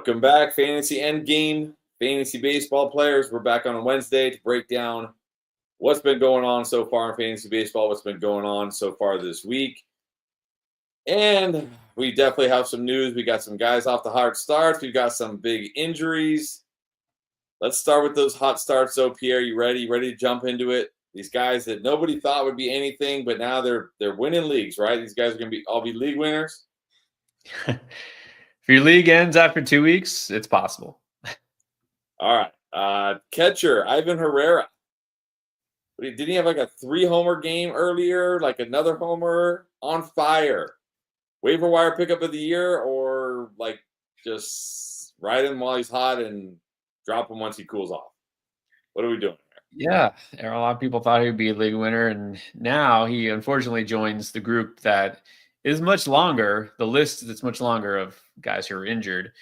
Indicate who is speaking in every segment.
Speaker 1: Welcome back, Fantasy Endgame, Fantasy Baseball players. We're back on a Wednesday to break down what's been going on so far in Fantasy Baseball, what's been going on so far this week. And we definitely have some news. We got some guys off the hard starts. We've got some big injuries. Let's start with those hot starts. So, Pierre, you ready? You ready to jump into it? These guys that nobody thought would be anything, but now they're winning leagues, right? These guys are going to all be league winners.
Speaker 2: If your league ends after 2 weeks, it's possible.
Speaker 1: All right. Catcher, Ivan Herrera. Didn't he have like a 3-homer game earlier? Like another homer? On fire. Waiver wire pickup of the year, or like just ride him while he's hot and drop him once he cools off? What are we doing
Speaker 2: here? Yeah. A lot of people thought he would be a league winner, and now he unfortunately joins the group that is much longer. The list that's much longer of guys who are injured.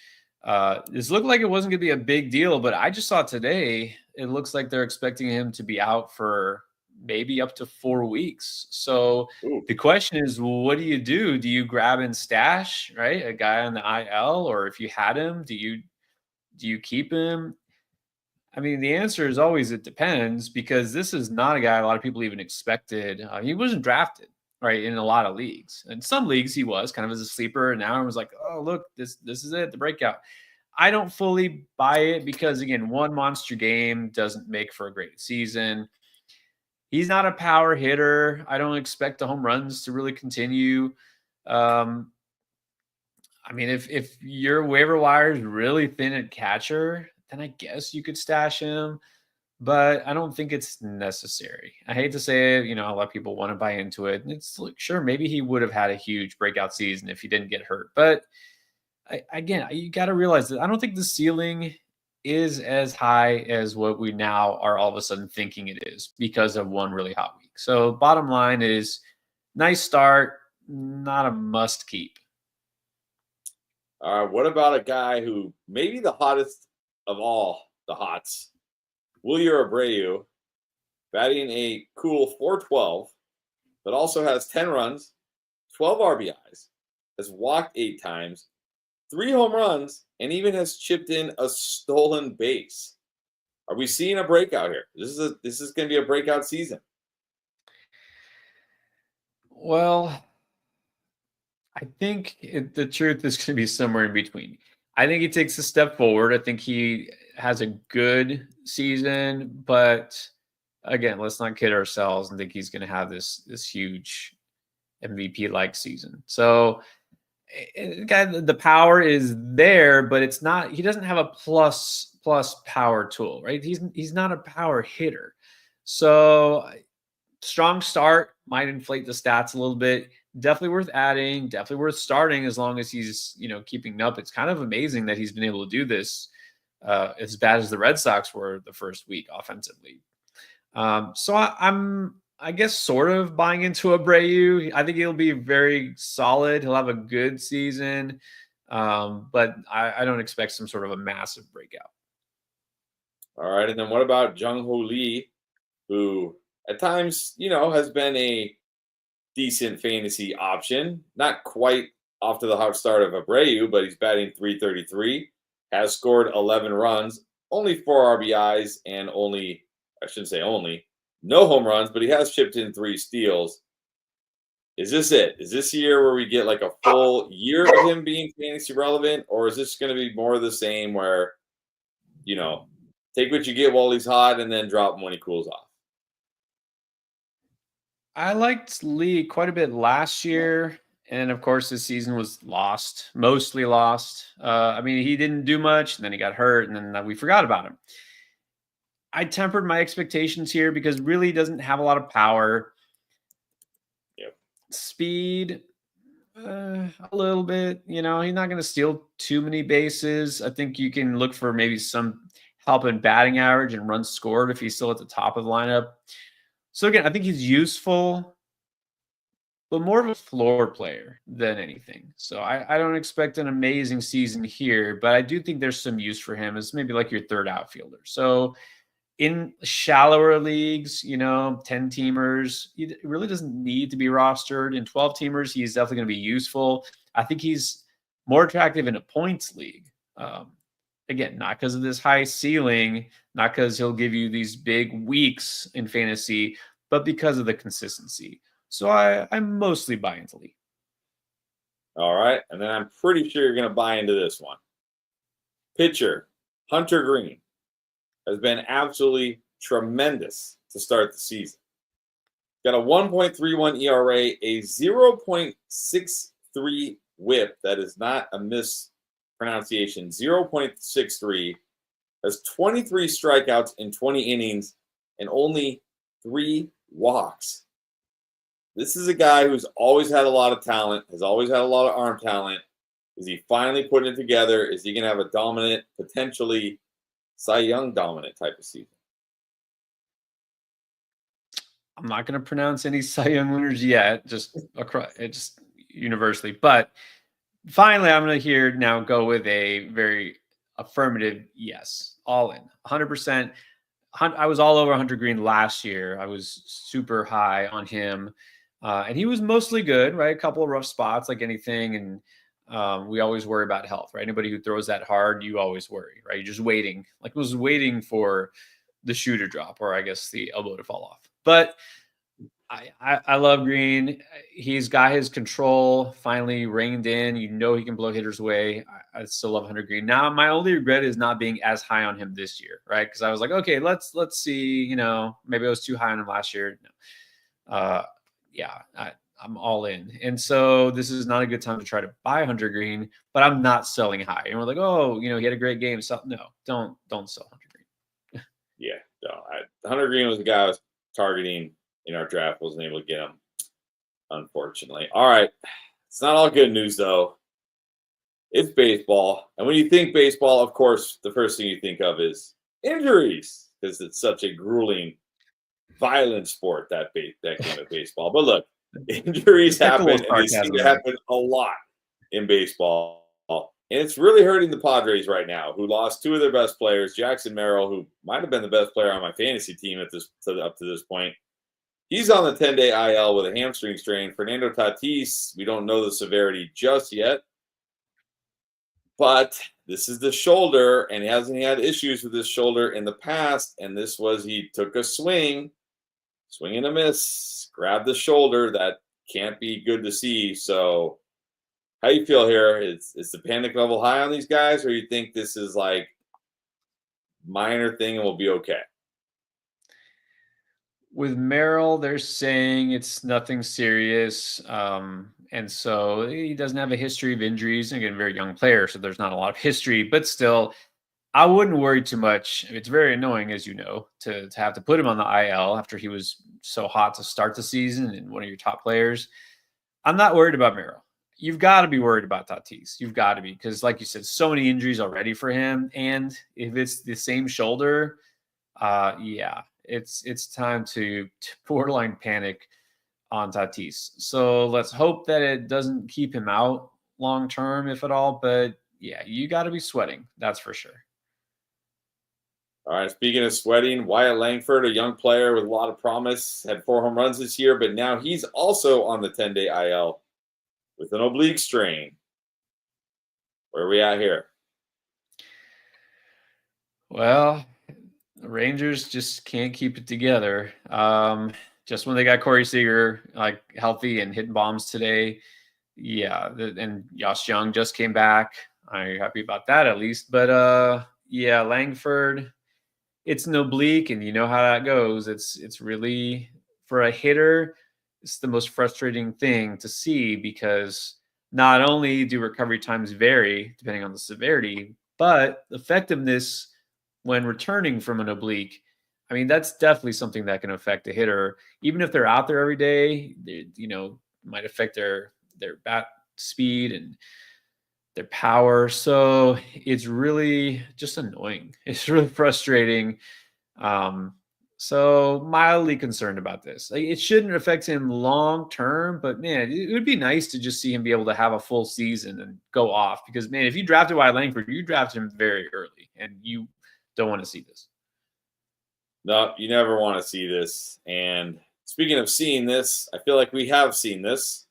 Speaker 2: This looked like it wasn't going to be a big deal, but I just saw today it looks like they're expecting him to be out for maybe up to 4 weeks. So the question is, what do you do? Do you grab and stash, right, a guy on the IL, or if you had him, do you keep him? I mean, the answer is always it depends, because this is not a guy a lot of people even expected. He wasn't drafted, right, in a lot of leagues. In some leagues he was kind of as a sleeper, and now everyone's like, oh, look, this is it, the breakout. I don't fully buy it because, again, one monster game doesn't make for a great season. He's not a power hitter. I don't expect the home runs to really continue. I mean, if your waiver wire is really thin at catcher, then I guess you could stash him, but I don't think it's necessary. I hate to say it, a lot of people want to buy into it. It's like, sure, maybe he would have had a huge breakout season if he didn't get hurt. But again, you got to realize that I don't think the ceiling is as high as what we now are all of a sudden thinking it is because of one really hot week. So bottom line is, nice start, not a must keep.
Speaker 1: What about a guy who maybe the hottest of all the hots, Wilyer Abreu, batting a cool .412, but also has 10 runs, 12 RBIs, has walked 8 times, 3 home runs, and even has chipped in a stolen base. Are we seeing a breakout here? This is going to be a breakout season.
Speaker 2: Well, I think the truth is going to be somewhere in between. I think he takes a step forward. I think he has a good season, but again, let's not kid ourselves and think he's going to have this huge MVP-like season. So, the power is there, but it's not. He doesn't have a plus power tool, right? He's not a power hitter. So, strong start might inflate the stats a little bit. Definitely worth adding, definitely worth starting as long as he's, keeping up. It's kind of amazing that he's been able to do this as bad as the Red Sox were the first week offensively. So I'm, I guess, sort of buying into Abreu. I think he'll be very solid. He'll have a good season, but I don't expect some sort of a massive breakout.
Speaker 1: All right, and then what about Jung-Ho Lee, who at times, has been a decent fantasy option. Not quite off to the hot start of Abreu, but he's batting .333, has scored 11 runs, only 4 RBIs, and no home runs, but he has chipped in 3 steals. Is this it? Is this year where we get like a full year of him being fantasy relevant, or is this going to be more of the same where, take what you get while he's hot and then drop him when he cools off?
Speaker 2: I liked Lee quite a bit last year, and of course this season was mostly lost. I mean, he didn't do much, and then he got hurt, and then we forgot about him. I tempered my expectations here because really doesn't have a lot of power.
Speaker 1: Yep.
Speaker 2: Speed, a little bit. He's not going to steal too many bases. I think you can look for maybe some help in batting average and runs scored if he's still at the top of the lineup. So again, I think he's useful, but more of a floor player than anything. So I don't expect an amazing season here, but I do think there's some use for him as maybe like your third outfielder. So in shallower leagues, 10-teamers, he really doesn't need to be rostered. In 12-teamers, he's definitely going to be useful. I think he's more attractive in a points league Again, not because of this high ceiling, not because he'll give you these big weeks in fantasy, but because of the consistency. So I'm mostly buy into Lee.
Speaker 1: All right. And then I'm pretty sure you're going to buy into this one. Pitcher Hunter Green has been absolutely tremendous to start the season. Got a 1.31 ERA, a 0.63 whip. That is not a mispronunciation. 0.63. Has 23 strikeouts in 20 innings and only 3 walks. This is a guy who's always had a lot of talent, has always had a lot of arm talent. Is he finally putting it together? Is he going to have a dominant, potentially Cy Young dominant type of season?
Speaker 2: I'm not going to pronounce any Cy Young winners yet, just universally. But finally, I'm going to go with a very affirmative yes, all in, 100%. I was all over Hunter Green last year. I was super high on him, and he was mostly good, right? A couple of rough spots, like anything, and we always worry about health, right? Anybody who throws that hard, you always worry, right? You're just waiting, like was waiting for the shoe to drop, or I guess the elbow to fall off. But I love Green. He's got his control finally reined in. You know he can blow hitters away. I still love Hunter Green. Now, my only regret is not being as high on him this year, right? Because I was like, okay, let's see. You know, maybe I was too high on him last year. No. I'm all in. And so this is not a good time to try to buy Hunter Green, but I'm not selling high. And we're like, oh, he had a great game. So no, don't sell Hunter Green.
Speaker 1: Yeah, no. Hunter Green was the guy I was targeting in our draft. Wasn't able to get him, unfortunately. All right. It's not all good news, though. It's baseball. And when you think baseball, of course, the first thing you think of is injuries, because it's such a grueling, violent sport, that game of baseball. But look, injuries happen, and they seem to happen a lot in baseball. And it's really hurting the Padres right now, who lost 2 of their best players. Jackson Merrill, who might have been the best player on my fantasy team up to this point. He's on the 10-day IL with a hamstring strain. Fernando Tatis, we don't know the severity just yet. But this is the shoulder, and he hasn't had issues with his shoulder in the past. And this was, he took a swing and a miss, grabbed the shoulder. That can't be good to see. So how you feel here? Is the panic level high on these guys, or you think this is like minor thing and we'll be okay?
Speaker 2: With Merrill, they're saying it's nothing serious. And so he doesn't have a history of injuries. Again, very young player, so there's not a lot of history, but still, I wouldn't worry too much. It's very annoying, as you know, to have to put him on the IL after he was so hot to start the season and one of your top players. I'm not worried about Merrill. You've got to be worried about Tatis. You've got to be, because like you said, so many injuries already for him. And if it's the same shoulder, it's time to borderline panic on Tatis. So let's hope that it doesn't keep him out long term, if at all. But yeah, you got to be sweating. That's for sure.
Speaker 1: All right, speaking of sweating, Wyatt Langford, a young player with a lot of promise, had 4 home runs this year, but now he's also on the 10-day IL with an oblique strain. Where are we at here?
Speaker 2: Well, the Rangers just can't keep it together. Just when they got Corey Seager like healthy and hitting bombs today, and Josh Young just came back. I'm happy about that at least. But Langford, it's an oblique, and you know how that goes. It's really, for a hitter, it's the most frustrating thing to see, because not only do recovery times vary depending on the severity, but effectiveness when returning from an oblique, I mean, that's definitely something that can affect a hitter. Even if they're out there every day, might affect their bat speed and their power. So it's really just annoying. It's really frustrating. So mildly concerned about this. Like, it shouldn't affect him long term, but man, it would be nice to just see him be able to have a full season and go off. Because man, if you drafted Wyatt Langford, you drafted him very early, and you don't want to see this.
Speaker 1: No, you never want to see this. And speaking of seeing this, I feel like we have seen this.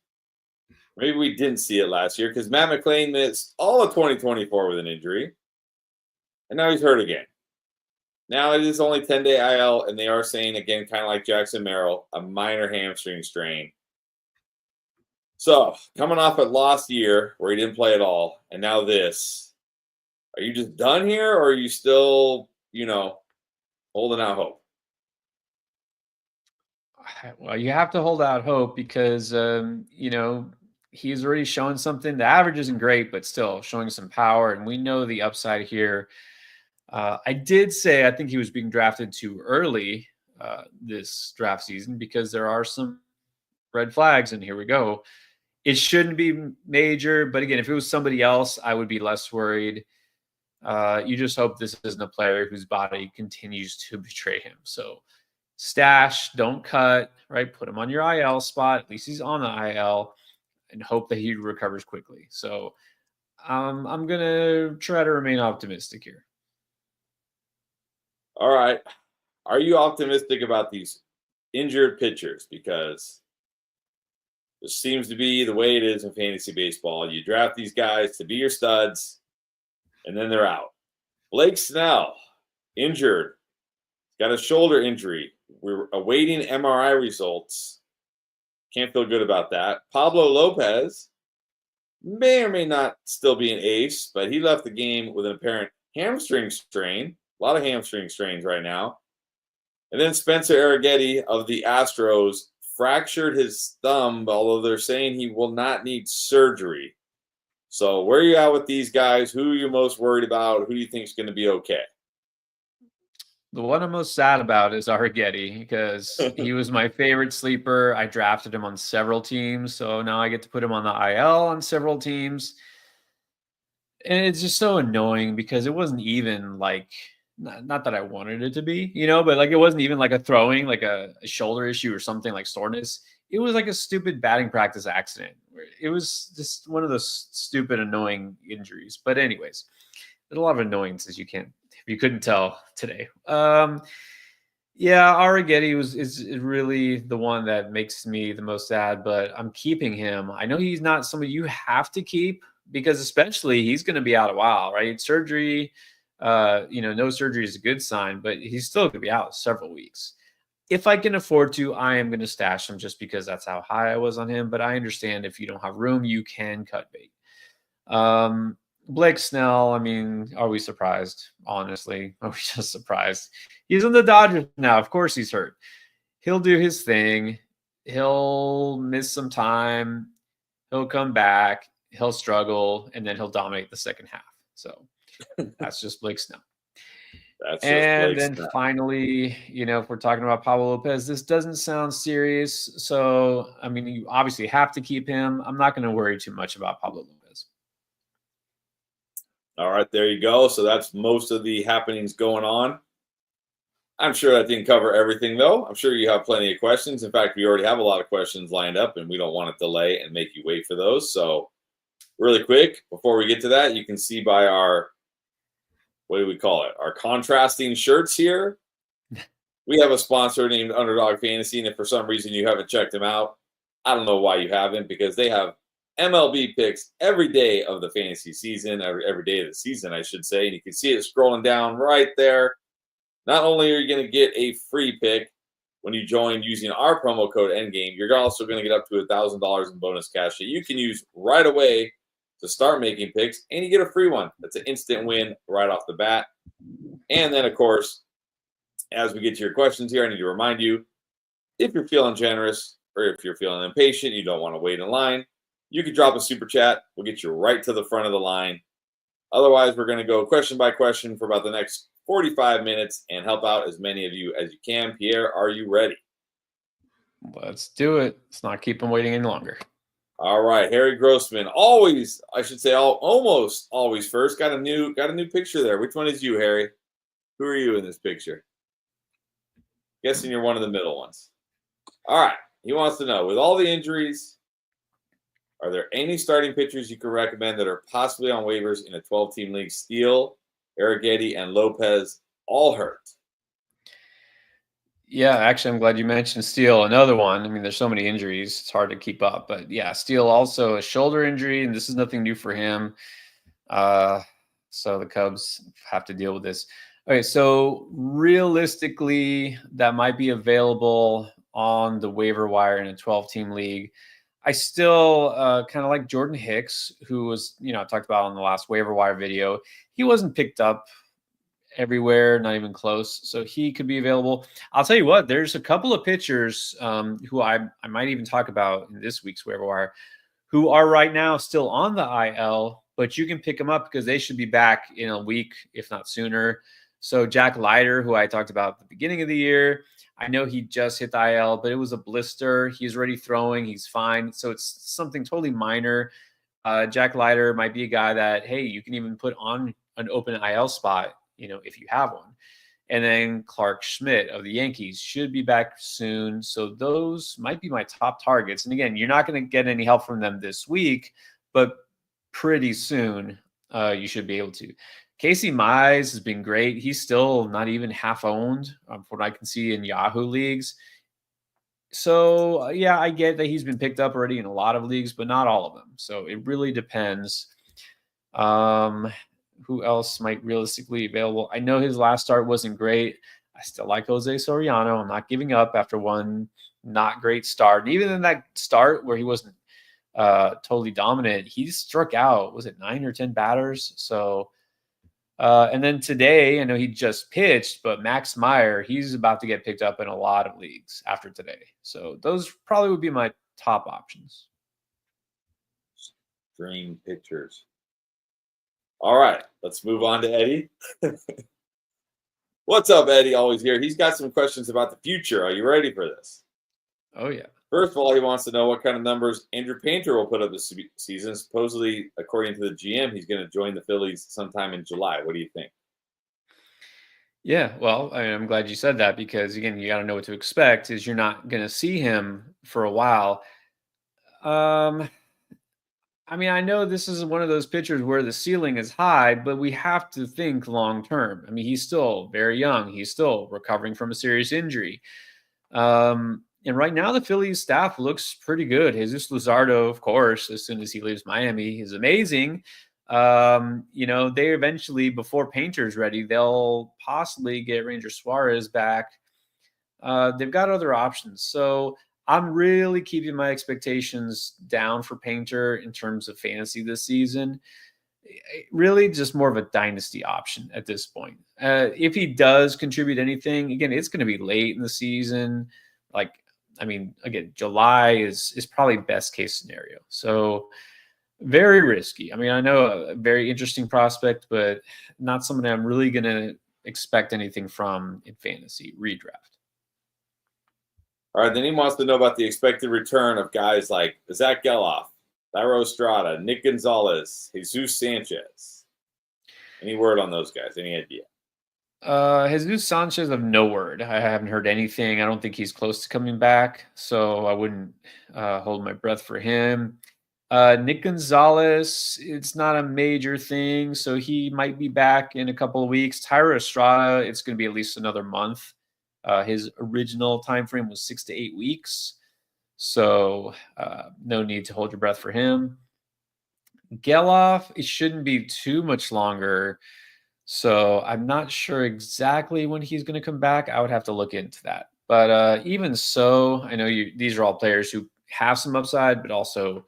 Speaker 1: Maybe we didn't see it last year because Matt McClain missed all of 2024 with an injury, and now he's hurt again. Now it is only 10-day IL, and they are saying, again, kind of like Jackson Merrill, a minor hamstring strain. So, coming off a lost year where he didn't play at all, and now this, are you just done here, or are you still, holding out hope?
Speaker 2: Well, you have to hold out hope because, he's already shown something. The average isn't great, but still showing some power, and we know the upside here. I did say I think he was being drafted too early this draft season because there are some red flags, and here we go. It shouldn't be major, but again, if it was somebody else, I would be less worried. You just hope this isn't a player whose body continues to betray him. So stash, don't cut, right? Put him on your IL spot. At least he's on the IL, and hope that he recovers quickly. So I'm going to try to remain optimistic here.
Speaker 1: All right. Are you optimistic about these injured pitchers? Because this seems to be the way it is in fantasy baseball. You draft these guys to be your studs, and then they're out. Blake Snell, injured. Got a shoulder injury. We're awaiting MRI results. Can't feel good about that. Pablo Lopez may or may not still be an ace, but he left the game with an apparent hamstring strain. A lot of hamstring strains right now. And then Spencer Arrighetti of the Astros fractured his thumb, although they're saying he will not need surgery. So where are you at with these guys? Who are you most worried about? Who do you think is going to be okay?
Speaker 2: The one I'm most sad about is Arrighetti because he was my favorite sleeper. I drafted him on several teams, so now I get to put him on the IL on several teams. And it's just so annoying because it wasn't even like, not that I wanted it to be, but like it wasn't even like a throwing, like a shoulder issue or something like soreness. It was like a stupid batting practice accident. It was just one of those stupid, annoying injuries. But anyways, there's a lot of annoyances if you couldn't tell today. Yeah, Arrighetti is really the one that makes me the most sad, but I'm keeping him. I know he's not somebody you have to keep because especially he's going to be out a while, right? Surgery, no surgery is a good sign, but he's still going to be out several weeks. If I can afford to, I am going to stash him just because that's how high I was on him. But I understand if you don't have room, you can cut bait. Blake Snell, I mean, are we surprised? Honestly, are we just surprised? He's in the Dodgers now. Of course he's hurt. He'll do his thing. He'll miss some time. He'll come back. He'll struggle, and then he'll dominate the second half. So that's just Blake Snell. And then finally, if we're talking about Pablo Lopez, this doesn't sound serious. So, I mean, you obviously have to keep him. I'm not going to worry too much about Pablo Lopez.
Speaker 1: All right, there you go. So that's most of the happenings going on. I'm sure that didn't cover everything, though. I'm sure you have plenty of questions. In fact, we already have a lot of questions lined up, and we don't want to delay and make you wait for those. So really quick, before we get to that, you can see by our, what do we call it? Our contrasting shirts here. We have a sponsor named Underdog Fantasy, and if for some reason you haven't checked them out, I don't know why you haven't, because they have MLB picks every day of the fantasy season, every day of the season, I should say. And you can see it scrolling down right there. Not only are you going to get a free pick when you join using our promo code Endgame, you're also going to get up to $1,000 in bonus cash that you can use right away to start making picks, and you get a free one. That's an instant win right off the bat. And then, of course, as we get to your questions here, I need to remind you, if you're feeling generous or if you're feeling impatient, you don't want to wait in line, you can drop a super chat. We'll get you right to the front of the line. Otherwise, we're going to go question by question for about the next 45 minutes and help out as many of you as you can. Pierre, are you ready?
Speaker 2: Let's do it. Let's not keep them waiting any longer.
Speaker 1: All right, Harry Grossman, always, I should say, almost always first. Got a new picture there. Which one is you, Harry? Who are you in this picture? Guessing you're one of the middle ones. All right, he wants to know, with all the injuries, are there any starting pitchers you could recommend that are possibly on waivers in a 12-team league? Steele, Arrighetti, and Lopez all hurt.
Speaker 2: Yeah, actually, I'm glad you mentioned Steele. Another one. I mean, there's so many injuries; it's hard to keep up. But yeah, Steele also a shoulder injury, and this is nothing new for him. Uh, so the Cubs have to deal with this. Okay, so realistically, that might be available on the waiver wire in a 12-team league. I still kind of like Jordan Hicks, who was, I talked about on the last waiver wire video. He wasn't picked up everywhere, not even close. So he could be available. I'll tell you what, there's a couple of pitchers who I might even talk about in this week's waiver wire who are right now still on the IL, but you can pick them up because they should be back in a week, if not sooner. So Jack Leiter, who I talked about at the beginning of the year, I know he just hit the IL, but it was a blister. He's already throwing. He's fine. So it's something totally minor. Jack Leiter might be a guy that, hey, you can even put on an open IL spot, if you have one. And then Clark Schmidt of the Yankees should be back soon. So those might be my top targets. And again, you're not going to get any help from them this week, but pretty soon you should be able to. Casey Mize has been great. He's still not even half owned from what I can see in Yahoo leagues. So yeah, I get that he's been picked up already in a lot of leagues, but not all of them. So it really depends. Who else might realistically be available? I know his last start wasn't great. I still like Jose Soriano. I'm not giving up after one not great start. And even in that start where he wasn't totally dominant, he struck out, was it 9 or 10 batters? So, and then today, I know he just pitched, but Max Meyer, he's about to get picked up in a lot of leagues after today. So those probably would be my top options.
Speaker 1: Dream pitchers. All right, let's move on to Eddie. What's up, Eddie? Always here. He's got some questions about the future. Are you ready for this?
Speaker 2: Oh, yeah.
Speaker 1: First of all, he wants to know what kind of numbers Andrew Painter will put up this season. Supposedly, according to the GM, he's going to join the Phillies sometime in July. What do you think?
Speaker 2: Yeah, well, I'm glad you said that because, again, you got to know what to expect is you're not going to see him for a while. I mean, I know this is one of those pitchers where the ceiling is high, but we have to think long term. I mean, he's still very young. He's still recovering from a serious injury. And right now, the Phillies staff looks pretty good. Jesus Luzardo, of course, as soon as he leaves Miami, is amazing. They eventually, before Painter's ready, they'll possibly get Ranger Suarez back. They've got other options. So I'm really keeping my expectations down for Painter in terms of fantasy this season. Really just more of a dynasty option at this point. If he does contribute anything, again, it's going to be late in the season. Again, July is probably best case scenario. So very risky. I mean, I know a very interesting prospect, but not someone I'm really going to expect anything from in fantasy redraft.
Speaker 1: All right, then he wants to know about the expected return of guys like Zach Geloff, Thairo Estrada, Nick Gonzalez, Jesus Sanchez. Any word on those guys? Any idea?
Speaker 2: Jesus Sanchez, of no word. I haven't heard anything. I don't think he's close to coming back, so I wouldn't hold my breath for him. Nick Gonzalez, it's not a major thing, so he might be back in a couple of weeks. Thairo Estrada, it's going to be at least another month. His original time frame was 6 to 8 weeks, so no need to hold your breath for him. Geloff, it shouldn't be too much longer, so I'm not sure exactly when he's going to come back. I would have to look into that. But even so, I know these are all players who have some upside, but also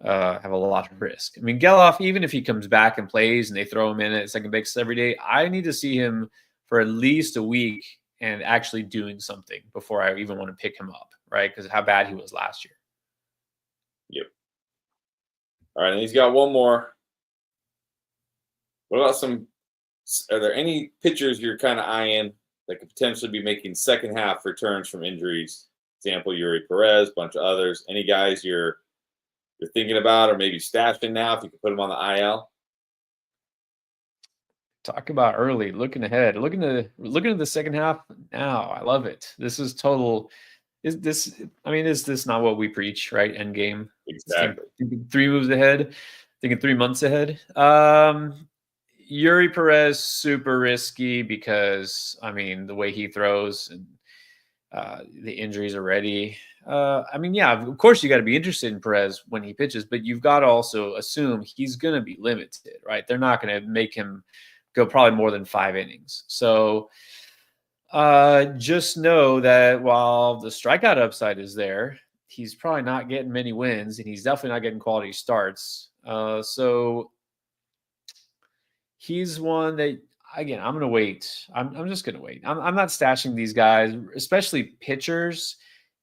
Speaker 2: have a lot of risk. I mean, Geloff, even if he comes back and plays and they throw him in at second base every day, I need to see him for at least a week and actually doing something before I even want to pick him up, right? Because how bad he was last year.
Speaker 1: Yep. All right, and he's got one more. What about are there any pitchers you're kind of eyeing that could potentially be making second half returns from injuries? Example, Yuri Perez, bunch of others. Any guys you're thinking about or maybe stashing now if you could put them on the IL?
Speaker 2: Talk about early, looking ahead, looking at the second half now. I love it. This is total. Is this not what we preach, right? End game.
Speaker 1: Exactly.
Speaker 2: Thinking 3 moves ahead, thinking 3 months ahead. Yuri Perez, super risky because, I mean, the way he throws and the injuries already. I mean, yeah, of course you got to be interested in Perez when he pitches, but you've got to also assume he's going to be limited, right? They're not going to make him go probably more than 5 innings. So just know that while the strikeout upside is there, he's probably not getting many wins, and he's definitely not getting quality starts. So he's one that, again, I'm going to wait. I'm just going to wait. I'm not stashing these guys, especially pitchers.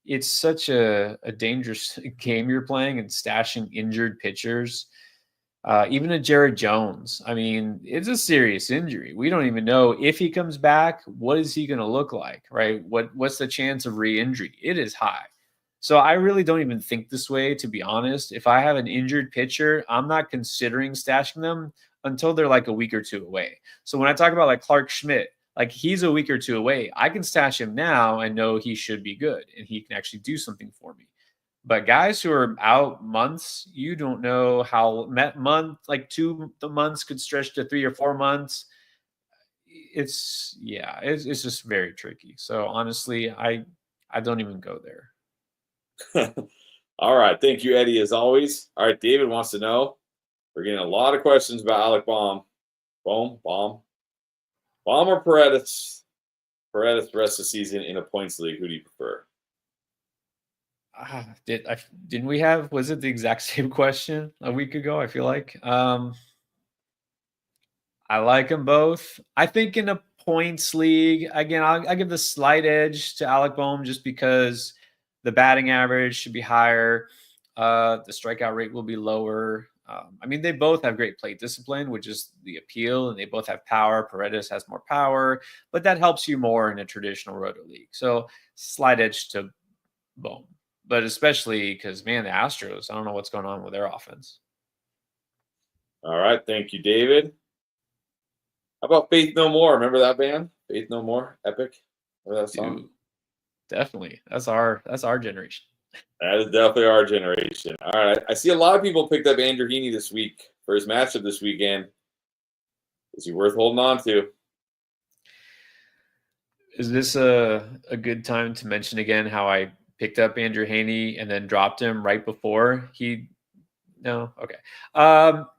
Speaker 2: It's such a dangerous game you're playing, and stashing injured pitchers. Even a Jared Jones. I mean, it's a serious injury. We don't even know if he comes back. What is he going to look like, right? What's the chance of re-injury? It is high. So I really don't even think this way, to be honest. If I have an injured pitcher, I'm not considering stashing them until they're like a week or two away. So when I talk about like Clark Schmidt, like he's a week or two away, I can stash him now and know he should be good and he can actually do something for me. But guys who are out months, you don't know how like 2 months could stretch to 3 or 4 months. It's just very tricky. So honestly, I don't even go there.
Speaker 1: All right. Thank you, Eddie, as always. All right. David wants to know. We're getting a lot of questions about Alec Baum. Baum or Paredes? Paredes the rest of the season in a points league. Who do you prefer?
Speaker 2: Didn't we have, was it the exact same question a week ago? I feel like I like them both. I think in a points league, again, I'll give the slight edge to Alec Boehm just because the batting average should be higher. The strikeout rate will be lower. I mean, they both have great plate discipline, which is the appeal, and they both have power. Paredes has more power, but that helps you more in a traditional roto league. So slight edge to Boehm. But especially because, man, the Astros, I don't know what's going on with their offense.
Speaker 1: All right. Thank you, David. How about Faith No More? Remember that band? Faith No More? Epic? Remember that song?
Speaker 2: Dude, definitely. That's our generation.
Speaker 1: That is definitely our generation. All right. I see a lot of people picked up Andrew Heaney this week for his matchup this weekend. Is he worth holding on to?
Speaker 2: Is this a good time to mention again how I picked up Andrew Heaney and then dropped him right before he? No, okay.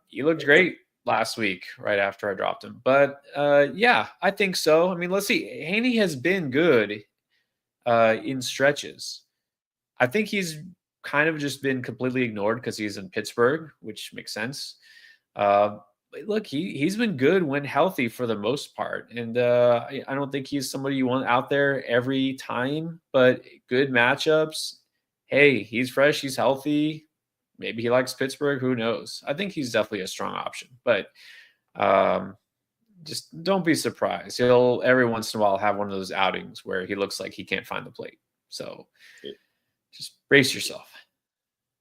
Speaker 2: He looked great last week, right after I dropped him. But yeah, I think so. I mean, let's see. Heaney has been good in stretches. I think he's kind of just been completely ignored because he's in Pittsburgh, which makes sense. Look, he's been good when healthy for the most part, and I don't think he's somebody you want out there every time. But good matchups. Hey, he's fresh, he's healthy. Maybe he likes Pittsburgh. Who knows? I think he's definitely a strong option, but just don't be surprised. He'll every once in a while have one of those outings where he looks like he can't find the plate. So just brace yourself.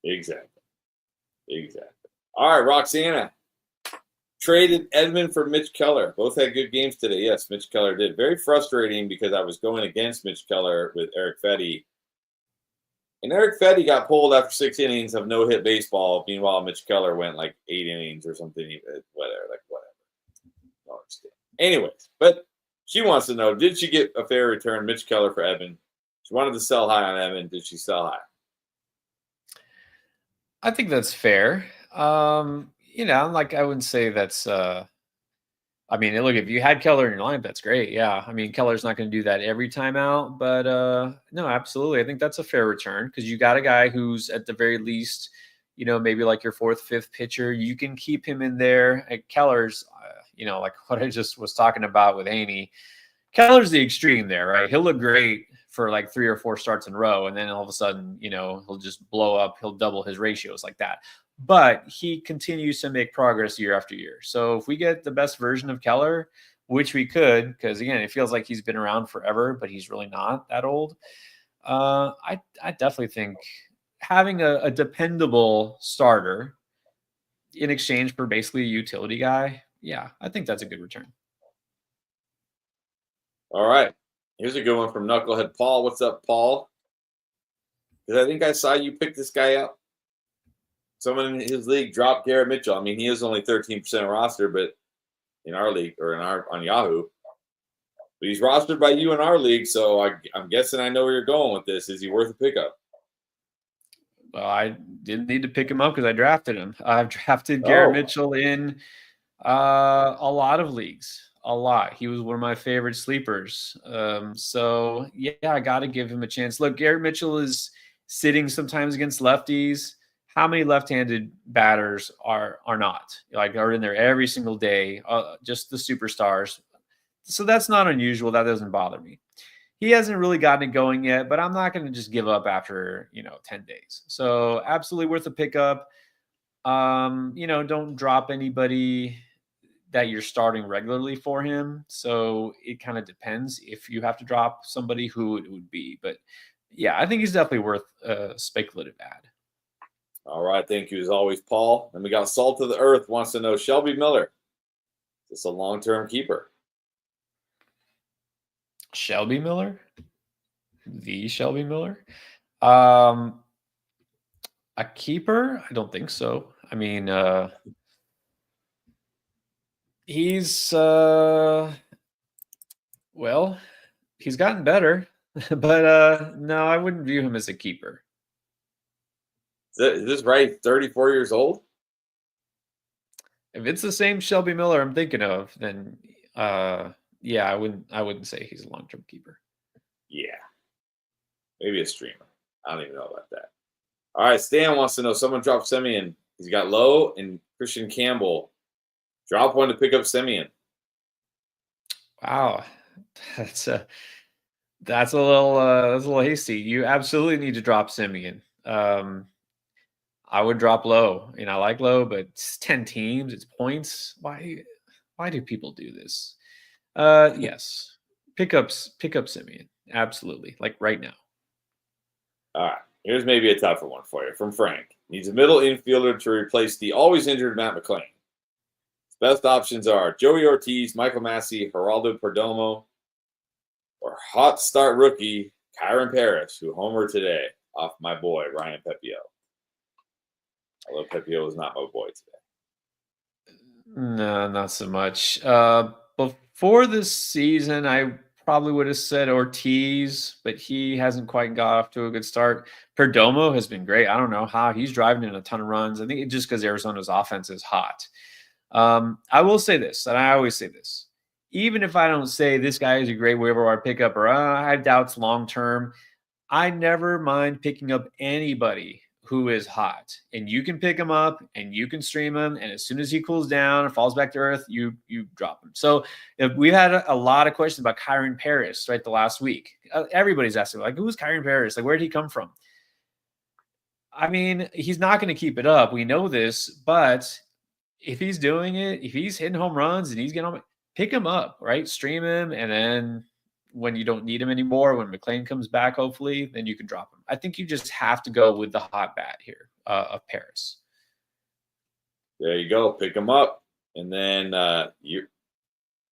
Speaker 1: Exactly. All right, Roxana. Traded Edman for Mitch Keller. Both had good games today. Yes, Mitch Keller did. Very frustrating because I was going against Mitch Keller with Eric Fetty. And Eric Fetty got pulled after 6 innings of no-hit baseball. Meanwhile, Mitch Keller went like 8 innings or something. Whatever. Don't understand. Anyways, but she wants to know, did she get a fair return, Mitch Keller for Edman? She wanted to sell high on Edman. Did she sell high?
Speaker 2: I think that's fair. Like I wouldn't say that's I mean, look, if you had Keller in your lineup, that's great. Yeah. I mean, Keller's not going to do that every time out, but no, absolutely. I think that's a fair return because you got a guy who's at the very least, maybe like your 4th, 5th pitcher. You can keep him in there. Keller's, like what I just was talking about with Haney. Keller's the extreme there, right? He'll look great for like 3 or 4 starts in a row, and then all of a sudden, he'll just blow up. He'll double his ratios like that. But he continues to make progress year after year. So if we get the best version of Keller, which we could, because again, it feels like he's been around forever, but he's really not that old. I definitely think having a dependable starter in exchange for basically a utility guy, yeah, I think that's a good return.
Speaker 1: All right. Here's a good one from Knucklehead Paul. What's up, Paul? Because I think I saw you pick this guy up. Someone in his league dropped Garrett Mitchell. I mean, he is only 13% roster, but in our league or on Yahoo, But he's rostered by you in our league, so I'm guessing I know where you're going with this. Is he worth a pickup?
Speaker 2: Well, I didn't need to pick him up because I drafted him. I've drafted Garrett
Speaker 1: Oh,
Speaker 2: Mitchell in a lot of leagues. A lot. He was one of my favorite sleepers. So yeah, I got to give him a chance. Look, Garrett Mitchell is sitting sometimes against lefties. How many left-handed batters are not like are in there every single day? Just the superstars. So that's not unusual. That doesn't bother me. He hasn't really gotten it going yet, but I'm not going to just give up after 10 days. So absolutely worth a pickup. Don't drop anybody that you're starting regularly for him. So it kind of depends if you have to drop somebody who it would be. But yeah, I think he's definitely worth a speculative add.
Speaker 1: all right. Thank you as always, Paul. And we got Salt of the Earth wants to know Shelby Miller. Is this a long-term keeper?
Speaker 2: Shelby Miller? The Shelby Miller? A keeper? I don't think so. I mean, he's well, he's gotten better, but no, I wouldn't view him as a keeper.
Speaker 1: Is this right? 34 years old?
Speaker 2: If it's the same Shelby Miller I'm thinking of, then yeah, I wouldn't say he's a long-term keeper.
Speaker 1: Yeah. Maybe a streamer. I don't even know about that. All right, Stan wants to know someone dropped Semien. He's got Lowe and Christian Campbell. Drop one to pick up Semien.
Speaker 2: Wow. That's a little hasty. You absolutely need to drop Simeon. I would drop Low, and I like Low, but it's 10 teams, it's points. Why do people do this? Yes. Pick up Simeon. Absolutely. Like right now.
Speaker 1: All right. Here's maybe a tougher one for you from Frank. Needs a middle infielder to replace the always injured Matt McClain. His best options are Joey Ortiz, Michael Massey, Geraldo Perdomo, or hot start rookie Kyron Paris, who homered today off my boy Ryan Pepio. Although Pepio is not my boy today.
Speaker 2: No, not so much. Before this season, I probably would have said Ortiz, but he hasn't quite got off to a good start. Perdomo has been great. I don't know how he's driving in a ton of runs. I think it's just because Arizona's offense is hot. I will say this, and I always say this. Even if I don't say this guy is a great waiver wire pickup or I have doubts long term, I never mind picking up anybody who is hot, and you can pick him up and you can stream him, and as soon as he cools down and falls back to earth, you drop him. So we've had a lot of questions about Kyron Paris right the last week. Everybody's asking like, who's Kyron Paris? Like, where did he come from? I mean, he's not going to keep it up. We know this, but if he's doing it, if he's hitting home runs and he's getting on, pick him up, right? Stream him, and then when you don't need him anymore, when McClain comes back, hopefully, then you can drop him. I think you just have to go with the hot bat here of Paris.
Speaker 1: There you go. Pick him up. And then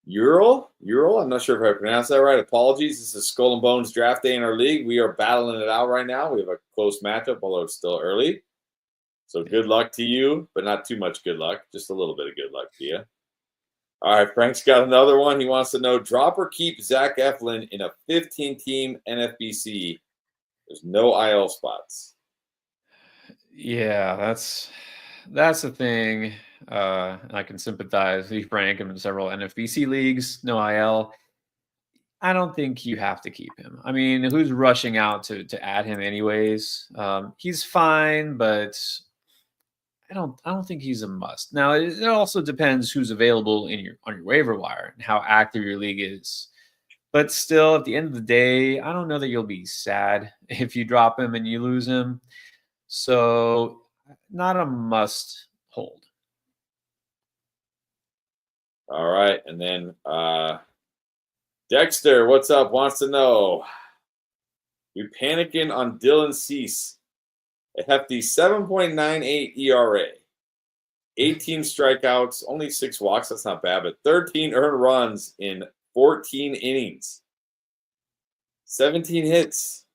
Speaker 1: Ural? I'm not sure if I pronounced that right. Apologies. This is Skull and Bones draft day in our league. We are battling it out right now. We have a close matchup, although it's still early. So good luck to you, but not too much good luck. Just a little bit of good luck to you. All right, Frank's got another one. He wants to know, drop or keep Zach Eflin in a 15-team NFBC. There's no IL spots.
Speaker 2: Yeah, that's the thing. I can sympathize with Frank. I'm in several NFBC leagues, no IL. I don't think you have to keep him. I mean, who's rushing out to add him anyways? He's fine, but I don't think he's a must. Now it also depends who's available on your waiver wire and how active your league is. But still, at the end of the day, I don't know that you'll be sad if you drop him and you lose him. So not a must hold.
Speaker 1: All right, and then Dexter, what's up? Wants to know, you panicking on Dylan Cease? A hefty 7.98 ERA, 18 strikeouts, only 6 walks. That's not bad, but 13 earned runs in 14 innings, 17 hits.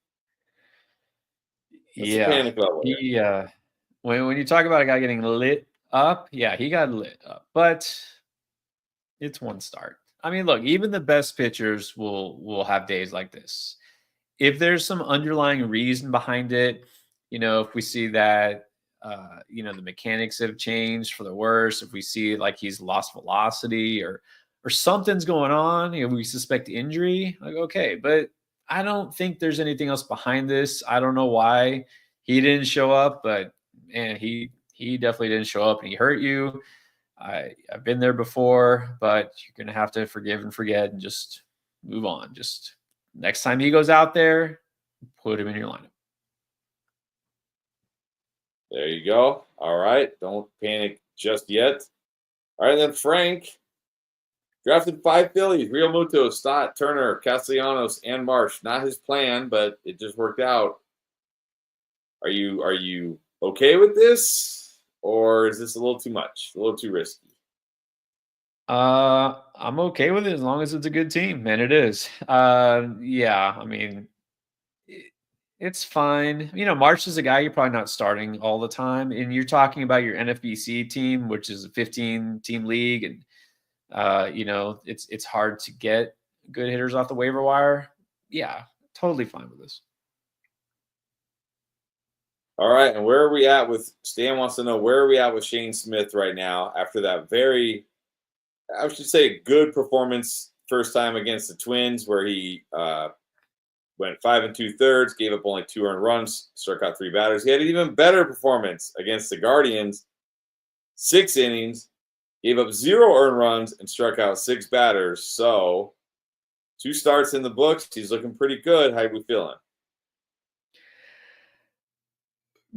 Speaker 1: What's the panic level here?
Speaker 2: When you talk about a guy getting lit up, yeah, he got lit up, but it's one start. I mean, look, even the best pitchers will have days like this. If there's some underlying reason behind it, if we see that the mechanics have changed for the worse, if we see like he's lost velocity or something's going on, we suspect injury, like okay, but I don't think there's anything else behind this. I don't know why he didn't show up, but man, he definitely didn't show up and he hurt you. I've been there before, but you're gonna have to forgive and forget and just move on. Just next time he goes out there, put him in your lineup.
Speaker 1: There you go. All right. Don't panic just yet. All right, then Frank drafted 5 Phillies: Real Muto, Stott, Turner, Castellanos, and Marsh. Not his plan, but it just worked out. Are you okay with this, or is this a little too much, a little too risky?
Speaker 2: I'm okay with it as long as it's a good team, and it is. Yeah, I mean, it's fine. Marsh is a guy you're probably not starting all the time, and you're talking about your NFBC team, which is a 15-team league, and it's hard to get good hitters off the waiver wire. Yeah, totally fine with this.
Speaker 1: All right, and where are we at with Stan wants to know where are we at with Shane Smith right now after that very, I should say, good performance first time against the Twins where he went 5 2/3, gave up only 2 earned runs, struck out 3 batters. He had an even better performance against the Guardians, 6 innings, gave up 0 earned runs, and struck out 6 batters. So 2 starts in the books. He's looking pretty good. How are we feeling?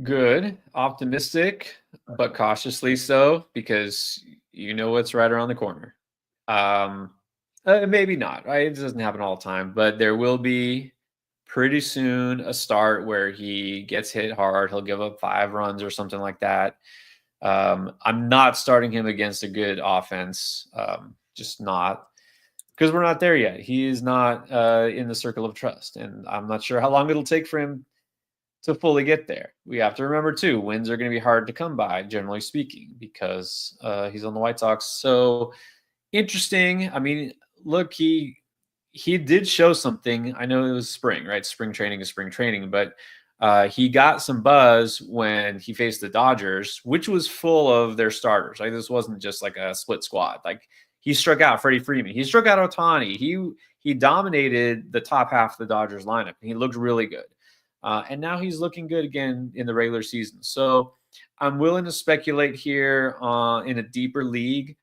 Speaker 2: Good, optimistic, but cautiously so because what's right around the corner. Maybe not. Right? It doesn't happen all the time, but there will be pretty soon a start where he gets hit hard. He'll give up 5 runs or something like that. I'm not starting him against a good offense. Just not, because we're not there yet. He is not in the circle of trust, and I'm not sure how long it'll take for him to fully get there. We have to remember too, wins are going to be hard to come by, generally speaking, because he's on the White Sox. So interesting. I mean, look, he did show something. I know it was spring, right? Spring training is spring training, but he got some buzz when he faced the Dodgers, which was full of their starters. Like this wasn't just like a split squad. Like he struck out Freddie Freeman. He struck out Ohtani. He dominated the top half of the Dodgers lineup. And he looked really good. And now he's looking good again in the regular season. So I'm willing to speculate here in a deeper league.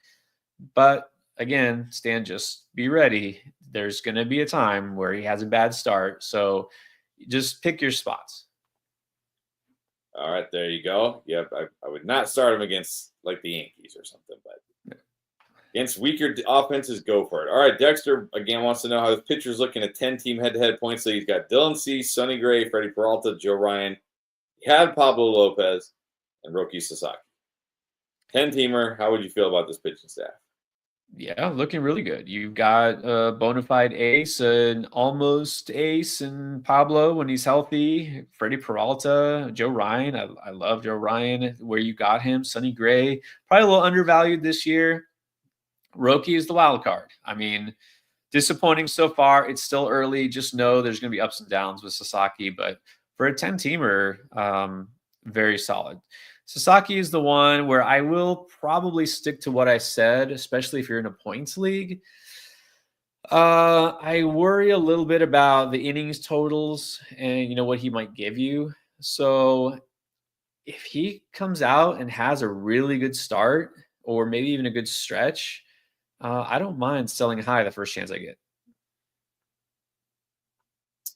Speaker 2: But again, Stan, just be ready. There's going to be a time where he has a bad start. So just pick your spots.
Speaker 1: All right, there you go. Yep, I would not start him against like the Yankees or something, but against weaker offenses, go for it. All right, Dexter again wants to know how his pitcher's looking at 10-team head-to-head points. So he's got Dylan Cease, Sonny Gray, Freddie Peralta, Joe Ryan. He had Pablo Lopez and Roki Sasaki. 10-teamer, how would you feel about this pitching staff?
Speaker 2: Yeah, looking really good. You've got a bona fide ace, an almost ace in Pablo when he's healthy. Freddie Peralta, Joe Ryan. I love Joe Ryan, where you got him. Sonny Gray, probably a little undervalued this year. Roki is the wild card. I mean, disappointing so far. It's still early. Just know there's going to be ups and downs with Sasaki, but for a 10-teamer, very solid. Sasaki is the one where I will probably stick to what I said, especially if you're in a points league. I worry a little bit about the innings totals and what he might give you. So if he comes out and has a really good start or maybe even a good stretch, I don't mind selling high the first chance I get.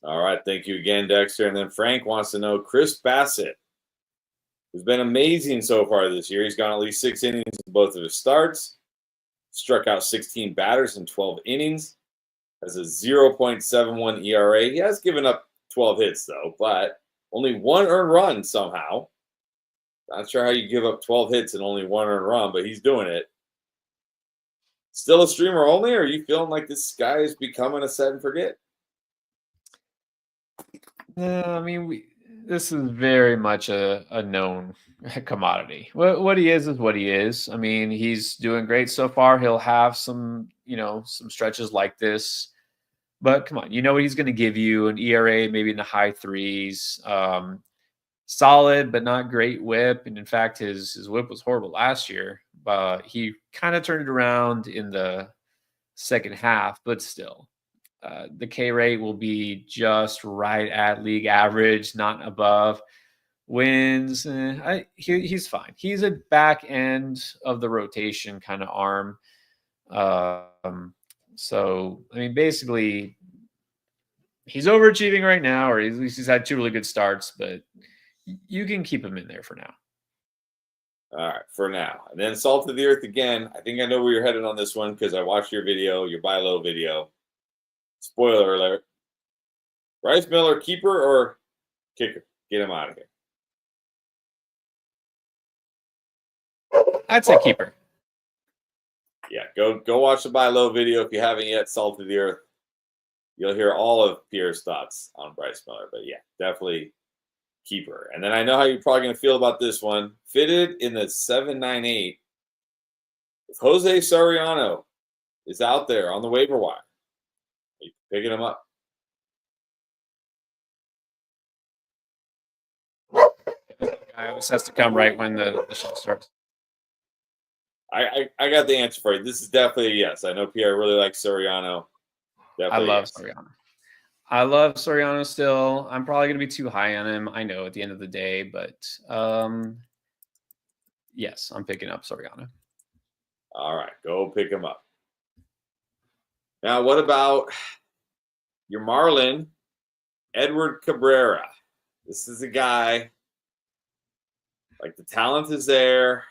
Speaker 1: All right. Thank you again, Dexter. And then Frank wants to know Chris Bassett, who's been amazing so far this year. He's gone at least 6 innings in both of his starts, struck out 16 batters in 12 innings, has a 0.71 ERA. He has given up 12 hits, though, but only 1 earned run somehow. Not sure how you give up 12 hits and only 1 earned run, but he's doing it. Still a streamer only, or are you feeling like this guy is becoming a set and forget?
Speaker 2: I mean, This is very much a known commodity. What he is what he is. I mean, he's doing great so far. He'll have some, some stretches like this. But come on, you know what he's going to give you, an ERA maybe in the high threes. Solid, but not great whip. And in fact, his whip was horrible last year. But he kind of turned it around in the second half, but still. The K rate will be just right at league average, not above. Wins, he's fine. He's a back end of the rotation kind of arm. So, I mean, basically, he's overachieving right now, or at least he's had 2 really good starts, but you can keep him in there for now.
Speaker 1: All right, for now. And then salt of the earth again. I think I know where you're headed on this one because I watched your video, your buy low video. Spoiler alert. Bryce Miller, keeper or kicker? Get him out of here.
Speaker 2: I'd say keeper.
Speaker 1: Yeah, go watch the buy low video if you haven't yet. Salt of the earth. You'll hear all of Pierre's thoughts on Bryce Miller. But yeah, definitely keeper. And then I know how you're probably going to feel about this one. Fitted in the 798. If Jose Soriano is out there on the waiver wire, are you picking him up?
Speaker 2: I always has to come right when the show starts.
Speaker 1: I got the answer for you. This is definitely a yes. I know Pierre really likes Soriano. Definitely
Speaker 2: I love Soriano. I love Soriano still. I'm probably going to be too high on him, I know, at the end of the day. But yes, I'm picking up Soriano.
Speaker 1: All right, go pick him up. Now, what about your Marlin, Edward Cabrera? This is a guy, like the talent is there.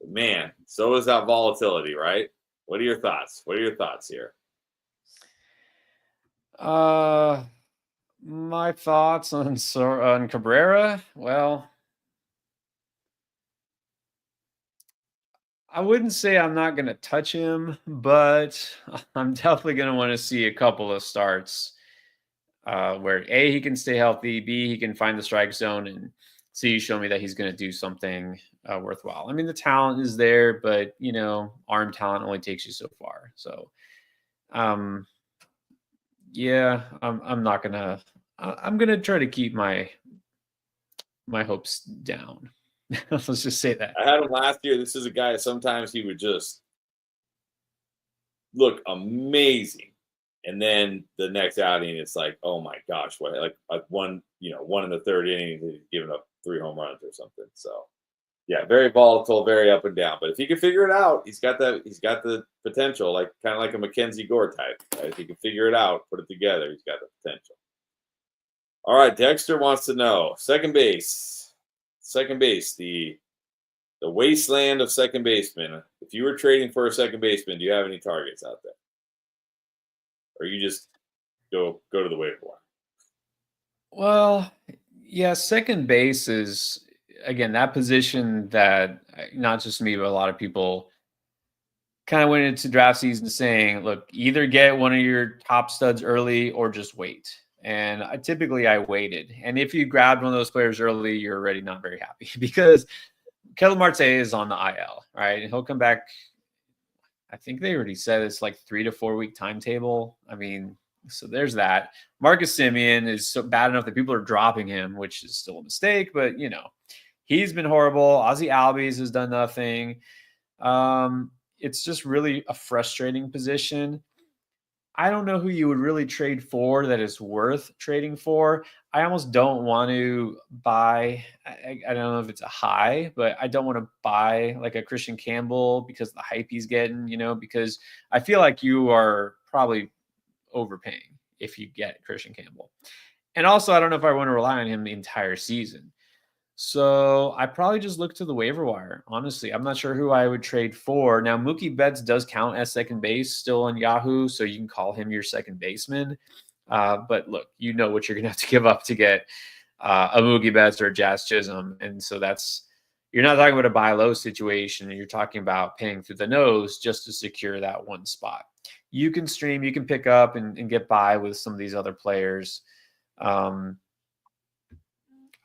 Speaker 1: But man, so is that volatility, right? What are your thoughts? What are your thoughts here?
Speaker 2: My thoughts on Cabrera. Well, I wouldn't say I'm not going to touch him, but I'm definitely going to want to see a couple of starts where A, he can stay healthy, B, he can find the strike zone, and C, show me that he's going to do something worthwhile. I mean, the talent is there, but arm talent only takes you so far. So, yeah, I'm not gonna. I'm gonna try to keep my hopes down. Let's just say that.
Speaker 1: I had him last year. This is a guy. Sometimes he would just look amazing, and then the next outing, it's like, oh my gosh, what? Like one in the third inning, he's giving up 3 home runs or something. So, yeah, very volatile, very up and down. But if he can figure it out, he's got the potential, like kind of like a Mackenzie Gore type. Right? If he can figure it out, put it together, he's got the potential. All right, Dexter wants to know second base, the wasteland of second baseman. If you were trading for a second baseman, do you have any targets out there, or you just go to the waiver wire?
Speaker 2: Well, yeah, second base is, again, that position that not just me, but a lot of people kind of went into draft season saying, look, either get one of your top studs early or just wait. And I waited. And if you grabbed one of those players early, you're already not very happy because Ketel Marte is on the IL, right? And he'll come back. I think they already said it's like 3 to 4 week timetable. I mean, so there's that. Marcus Semien is so bad enough that people are dropping him, which is still a mistake, but he's been horrible. Ozzie Albies has done nothing. It's just really a frustrating position. I don't know who you would really trade for that is worth trading for. I almost don't want to buy. I don't know if it's a high, but I don't want to buy like a Christian Campbell because of the hype he's getting, because I feel like you are probably overpaying if you get Christian Campbell. And also, I don't know if I want to rely on him the entire season. So I probably just look to the waiver wire. Honestly, I'm not sure who I would trade for. Now, Mookie Betts does count as second base still on Yahoo, so you can call him your second baseman. But look, you know what you're going to have to give up to get a Mookie Betts or a Jazz Chisholm. And so you're not talking about a buy low situation. You're talking about paying through the nose just to secure that one spot. You can stream, you can pick up and get by with some of these other players.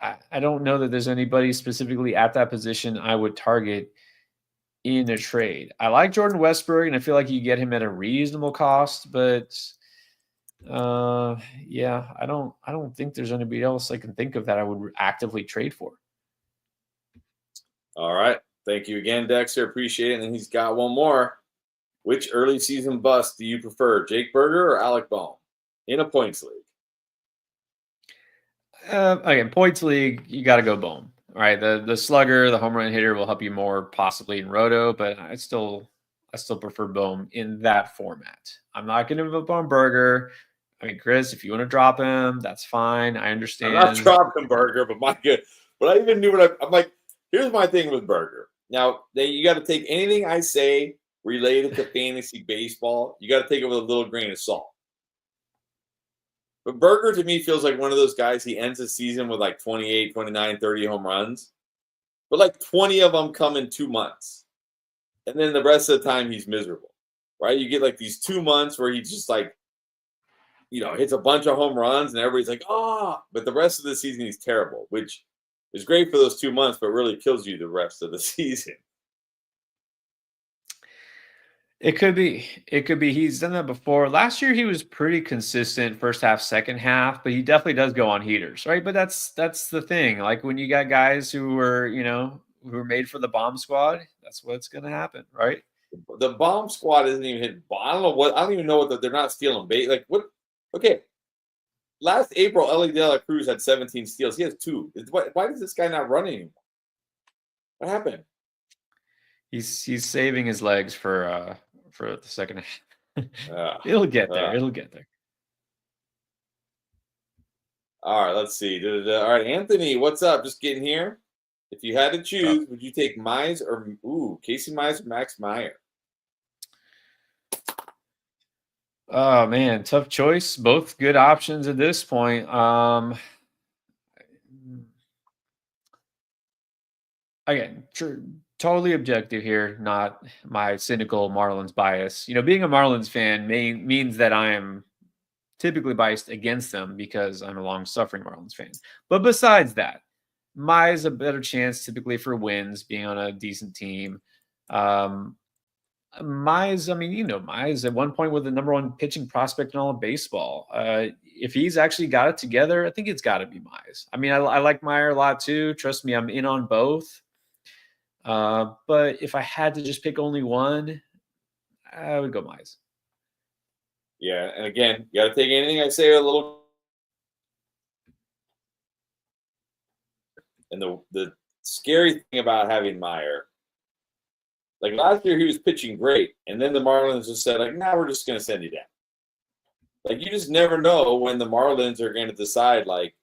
Speaker 2: I don't know that there's anybody specifically at that position I would target in a trade. I like Jordan Westberg, and I feel like you get him at a reasonable cost, but yeah, I don't think there's anybody else I can think of that I would actively trade for.
Speaker 1: All right. Thank you again, Dexter. Appreciate it. And then he's got one more. Which early season bust do you prefer, Jake Berger or Alec Bohm in a points league?
Speaker 2: Again, points league, you got to go Bohm. All right, the slugger, the home run hitter will help you more possibly in Roto, but I still prefer Bohm in that format. I'm not going to give up on Berger. I mean, Chris, if you want to drop him, that's fine. I understand.
Speaker 1: I'm not dropping Berger, but my good. But I even knew what I'm like. Here's my thing with Berger. Now, you got to take anything I say related to fantasy baseball. You got to take it with a little grain of salt. But Berger, to me, feels like one of those guys, he ends the season with like 28, 29, 30 home runs. But like 20 of them come in 2 months. And then the rest of the time, he's miserable, right? You get like these 2 months where he's just like, hits a bunch of home runs and everybody's like, oh, but the rest of the season, he's terrible, which is great for those 2 months, but really kills you the rest of the season.
Speaker 2: It could be. He's done that before. Last year, he was pretty consistent first half, second half, but he definitely does go on heaters, right? But that's the thing. Like when you got guys who were, who were made for the bomb squad, that's what's going to happen, right?
Speaker 1: The bomb squad isn't even hitting. I don't even know what they're not stealing bait. Like what? Okay. Last April, Ellie De La Cruz had 17 steals. He has 2. Why does this guy not run anymore? What happened?
Speaker 2: He's saving his legs for the second half. It'll get there. It'll get there.
Speaker 1: All right, let's see. All right, Anthony, what's up? Just getting here. If you had to choose, would you take Mize or Casey Mize or Max Meyer?
Speaker 2: Oh man, tough choice. Both good options at this point. Again, totally objective here, not my cynical Marlins bias. Being a Marlins fan means that I am typically biased against them because I'm a long-suffering Marlins fan. But besides that, Mize a better chance typically for wins, being on a decent team. Mize, Mize at one point was the number 1 pitching prospect in all of baseball. If he's actually got it together, I think it's got to be Mize. I mean, I like Meyer a lot too. Trust me, I'm in on both. But if I had to just pick only one, I would go Mize.
Speaker 1: Yeah, and again, you got to take anything I say a little. And the scary thing about having Meyer, like last year he was pitching great, and then the Marlins just said, like, we're just going to send you down. Like, you just never know when the Marlins are going to decide, like,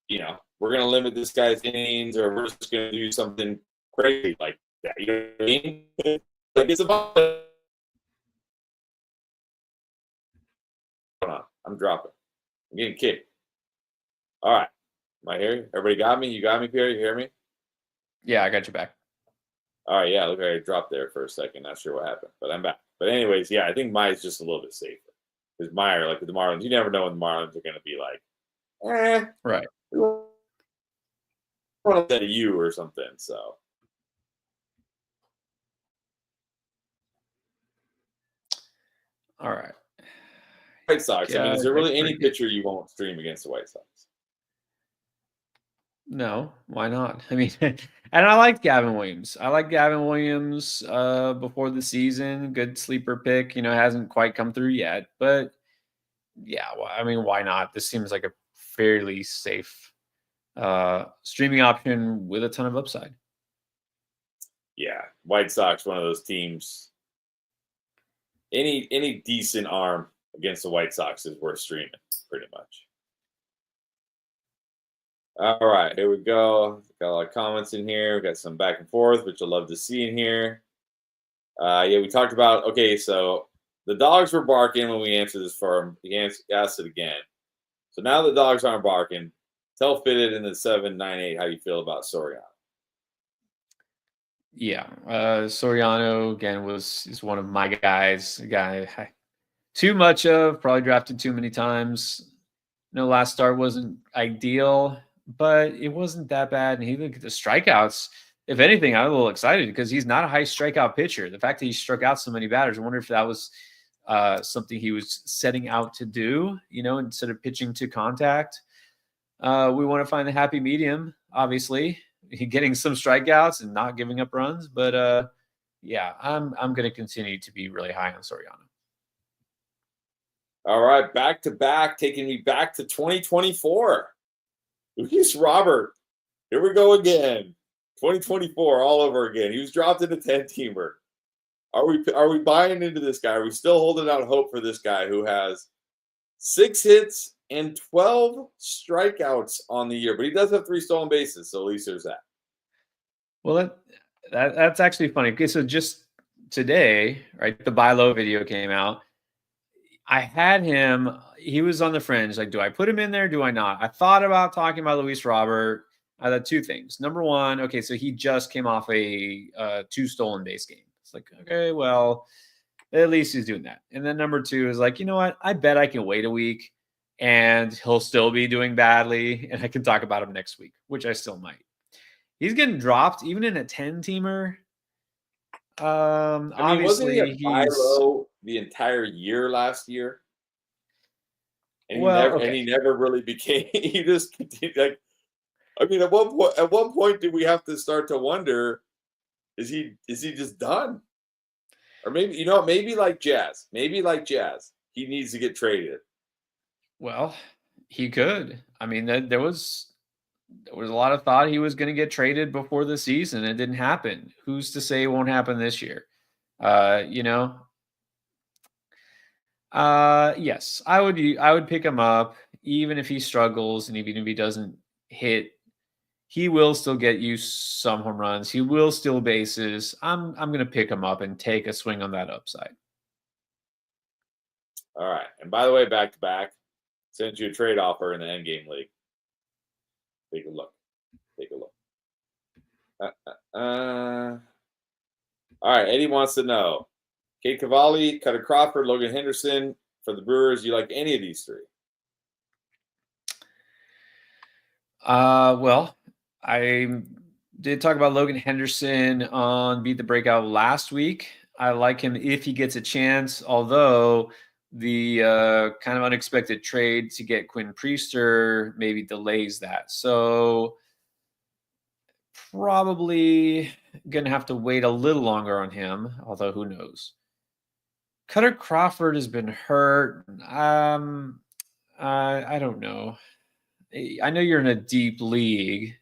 Speaker 1: we're going to limit this guy's innings, or we're just going to do something crazy like that. You know what I mean? Like, it's about. I'm dropping. I'm getting kicked. All right. Am I here? Everybody got me? You got me, Pierre? You hear me?
Speaker 2: Yeah, I got you back.
Speaker 1: All right, yeah, look, I dropped there for a second. Not sure what happened, but I'm back. But anyways, yeah, I think Meyer's just a little bit safer. Because Meyer, like with the Marlins, you never know when the Marlins are going to be like,
Speaker 2: right.
Speaker 1: We want to send you or something, so.
Speaker 2: All right.
Speaker 1: White Sox. I mean, is there really any pitcher you won't stream against the White Sox?
Speaker 2: No, why not? I mean, and I like Gavin Williams. Before the season. Good sleeper pick. Hasn't quite come through yet. But, yeah, I mean, why not? This seems like a fairly safe streaming option with a ton of upside.
Speaker 1: Yeah, White Sox, one of those teams. Any decent arm against the White Sox is worth streaming, pretty much. All right, here we go. Got a lot of comments in here. We got some back and forth, which I love to see in here. We talked about, okay, so the dogs were barking when we answered this for him. He asked it again. So now the dogs aren't barking. Tell Fitted in the 798 how you feel about Soriano.
Speaker 2: Yeah, Soriano, again, is one of my guys. A guy too much of, probably drafted too many times. Last start wasn't ideal, but it wasn't that bad. And he looked at the strikeouts. If anything, I'm a little excited because he's not a high strikeout pitcher. The fact that he struck out so many batters, I wonder if that was something he was setting out to do, instead of pitching to contact. We want to find the happy medium, obviously, getting some strikeouts and not giving up runs. But yeah, I'm going to continue to be really high on Soriano.
Speaker 1: All right, back to back, taking me back to 2024. Luis Robert, here we go again. 2024 all over again. He was dropped in a 10-teamer. Are we buying into this guy? Are we still holding out hope for this guy who has 6 hits and 12 strikeouts on the year? But he does have 3 stolen bases, so at least there's that.
Speaker 2: Well, that's actually funny. Okay, so just today, right, the buy low video came out. I had him. He was on the fringe. Like, do I put him in there? Do I not? I thought about talking about Luis Robert. I had 2 things. Number one, okay, so he just came off a 2 stolen base game. It's like, okay, well, at least he's doing that. And then number 2 is like, you know what? I bet I can wait a week and he'll still be doing badly, and I can talk about him next week, which I still might. He's getting dropped even in a 10-teamer.
Speaker 1: I mean, wasn't he a buy low the entire year last year? And he never really became. He just continued, like. I mean, at what point did we have to start to wonder, is he just done? Or maybe, maybe like Jazz. He needs to get traded.
Speaker 2: Well, he could. I mean, there was a lot of thought he was going to get traded before the season. It didn't happen. Who's to say it won't happen this year? Yes, I would pick him up even if he struggles and even if he doesn't hit. He will still get you some home runs. He will steal bases. I'm going to pick him up and take a swing on that upside.
Speaker 1: All right. And by the way, back to back, sent you a trade offer in the Endgame League. Take a look. All right. Eddie wants to know: Kate Cavalli, Cutter Crawford, Logan Henderson for the Brewers. You like any of these 3?
Speaker 2: Well, I did talk about Logan Henderson on Beat the Breakout last week. I like him if he gets a chance, although the kind of unexpected trade to get Quinn Priester maybe delays that. So probably going to have to wait a little longer on him, although who knows. Cutter Crawford has been hurt. I don't know. I know you're in a deep league.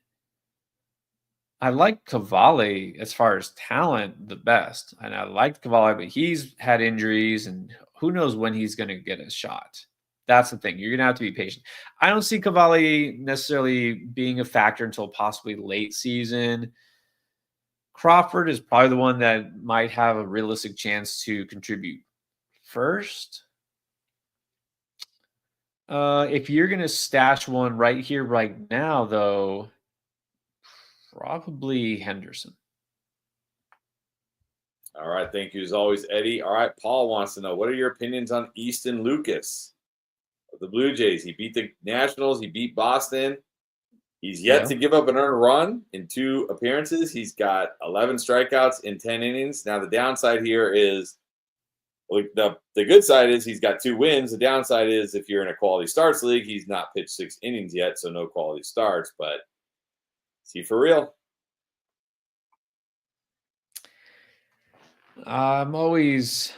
Speaker 2: I like Cavalli as far as talent the best. And I liked Cavalli, but he's had injuries and who knows when he's going to get a shot. That's the thing. You're going to have to be patient. I don't see Cavalli necessarily being a factor until possibly late season. Crawford is probably the one that might have a realistic chance to contribute first. If you're going to stash one right here, right now, though, probably Henderson.
Speaker 1: All right. Thank you as always, Eddie. All right. Paul wants to know, what are your opinions on Easton Lucas of the Blue Jays? He beat the Nationals. He beat Boston. He's yet to give up an earned run in 2 appearances. He's got 11 strikeouts in 10 innings. Now, the downside here is, the good side is he's got 2 wins. The downside is if you're in a quality starts league, he's not pitched 6 innings yet, so no quality starts. But is he for real?
Speaker 2: I'm always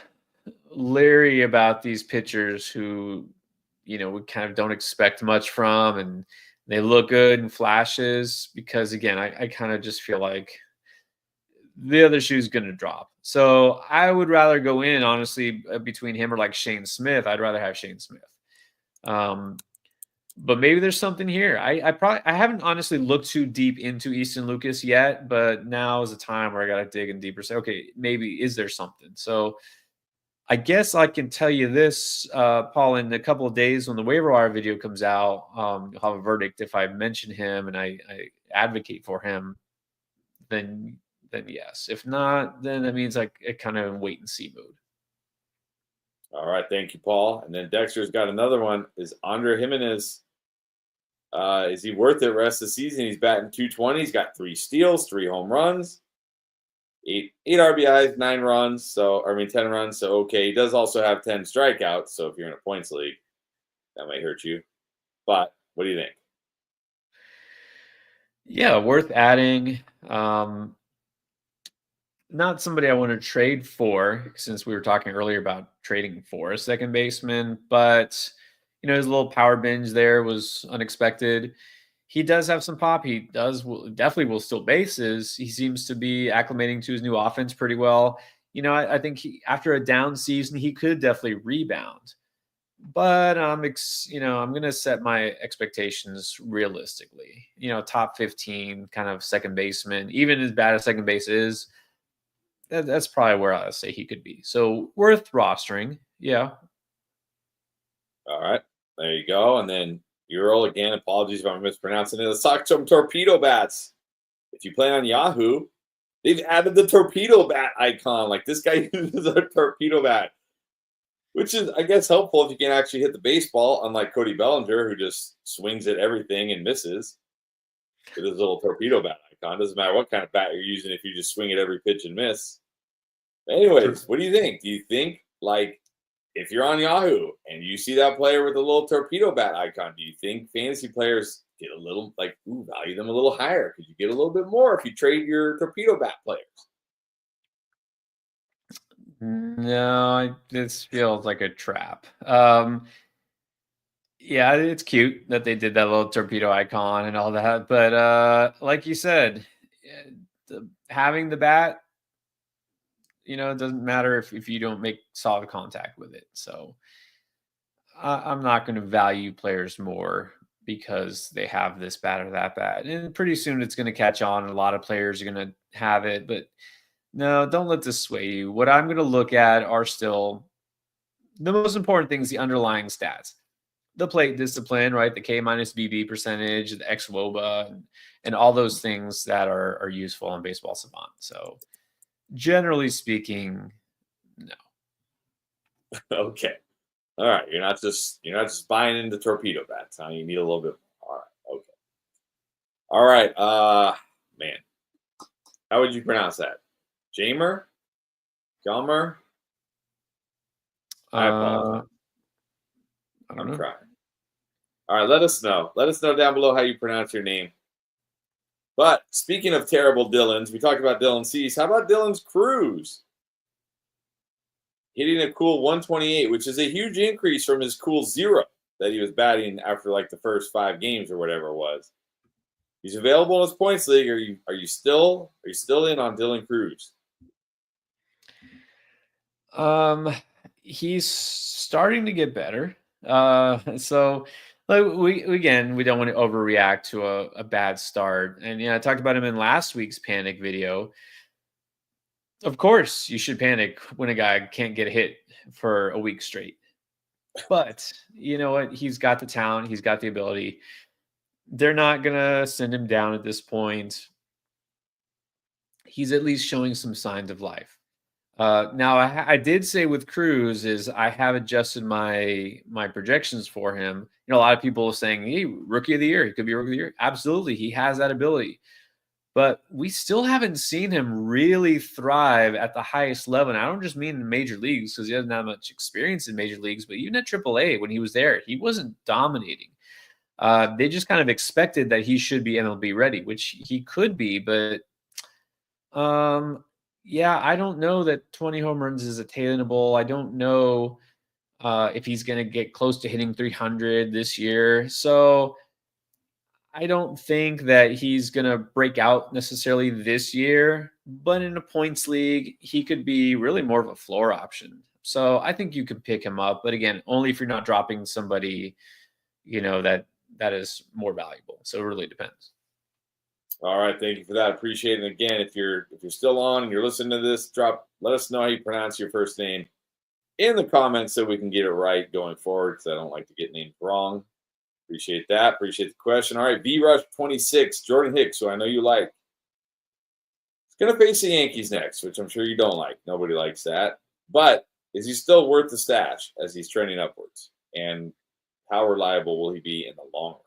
Speaker 2: leery about these pitchers who, we kind of don't expect much from, and they look good in flashes because, again, I kind of just feel like the other shoe's going to drop. So I would rather go in, honestly, between him or like Shane Smith. I'd rather have Shane Smith. But maybe there's something here. I haven't honestly looked too deep into Easton Lucas yet, but now is the time where I got to dig in deeper. Say, okay, maybe is there something? So I guess I can tell you this, Paul, in a couple of days when the waiver wire video comes out, I'll have a verdict. If I mention him and I advocate for him, then yes. If not, then that means like a kind of wait and see mood.
Speaker 1: All right, thank you, Paul. And then Dexter's got another one. Is Andre Jimenez Is he worth it rest of the season? He's batting 220. He's got 3 steals, 3 home runs, 8 RBIs, 9 runs. 10 runs. So okay, he does also have 10 strikeouts. So if you're in a points league, that might hurt you. But what do you think?
Speaker 2: Yeah, worth adding. Not somebody I want to trade for, since we were talking earlier about trading for a second baseman, but his little power binge there was unexpected. He does have some pop. He definitely will steal bases. He seems to be acclimating to his new offense pretty well. I think after a down season, he could definitely rebound. But I'm going to set my expectations realistically. Top 15 kind of second baseman, even as bad as second base is, that's probably where I say he could be. So worth rostering. Yeah.
Speaker 1: All right, there you go. And then Ural again. Apologies if I'm mispronouncing it. Let's talk some torpedo bats. If you play on Yahoo, they've added the torpedo bat icon. Like this guy uses a torpedo bat, which is, I guess, helpful if you can actually hit the baseball, unlike Cody Bellinger, who just swings at everything and misses with his little torpedo bat icon. Doesn't matter what kind of bat you're using if you just swing at every pitch and miss. Anyways, what do you think? Do you think, like, if you're on Yahoo and you see that player with a little torpedo bat icon, do you think fantasy players get a little, value them a little higher? Could you get a little bit more if you trade your torpedo bat players?
Speaker 2: No, this feels like a trap. Yeah, it's cute that they did that little torpedo icon and all that, but like you said, having the bat, it doesn't matter if you don't make solid contact with it. So I'm not going to value players more because they have this bat or that bat. And pretty soon it's going to catch on. And a lot of players are going to have it. But no, don't let this sway you. What I'm going to look at are still the most important things, the underlying stats. The plate discipline, right? The K minus BB percentage, the xWOBA, and all those things that are useful on Baseball Savant. So generally speaking, no.
Speaker 1: Okay. All right. You're not just buying into torpedo bats, huh? You need a little bit. All right. Okay. All right. Man. How would you pronounce that? Jamer? Gelmer? I apologize.
Speaker 2: I don't know.
Speaker 1: Trying. All right, let us know. Let us know down below how you pronounce your name. But speaking of terrible Dylans, we talked about Dylan Cease. How about Dylan's Cruz? Hitting a cool 128, which is a huge increase from his cool 0 that he was batting after the first 5 games or whatever it was. He's available in his points league. Are you still in on Dylan Cruz?
Speaker 2: He's starting to get better. So we don't want to overreact to a bad start. And I talked about him in last week's panic video. Of course, you should panic when a guy can't get a hit for a week straight. But you know what? He's got the talent. He's got the ability. They're not going to send him down at this point. He's at least showing some signs of life. Now, I did say with Cruz is I have adjusted my projections for him. A lot of people are saying, hey, rookie of the year. He could be rookie of the year. Absolutely. He has that ability. But we still haven't seen him really thrive at the highest level. And I don't just mean in major leagues because he doesn't have much experience in major leagues, but even at AAA when he was there, he wasn't dominating. They just kind of expected that he should be MLB ready, which he could be. But yeah, I don't know that 20 home runs is attainable. I don't know if he's going to get close to hitting 300 this year. So I don't think that he's going to break out necessarily this year, but in a points league, he could be really more of a floor option. So I think you could pick him up, but again, only if you're not dropping somebody, that is more valuable. So it really depends.
Speaker 1: All right, thank you for that. Appreciate it. And again, if you're still on and you're listening to this, let us know how you pronounce your first name in the comments so we can get it right going forward, because I don't like to get names wrong. Appreciate that. Appreciate the question. All right, VRush26, Jordan Hicks, who I know you like. He's going to face the Yankees next, which I'm sure you don't like. Nobody likes that. But is he still worth the stash as he's trending upwards? And how reliable will he be in the long run?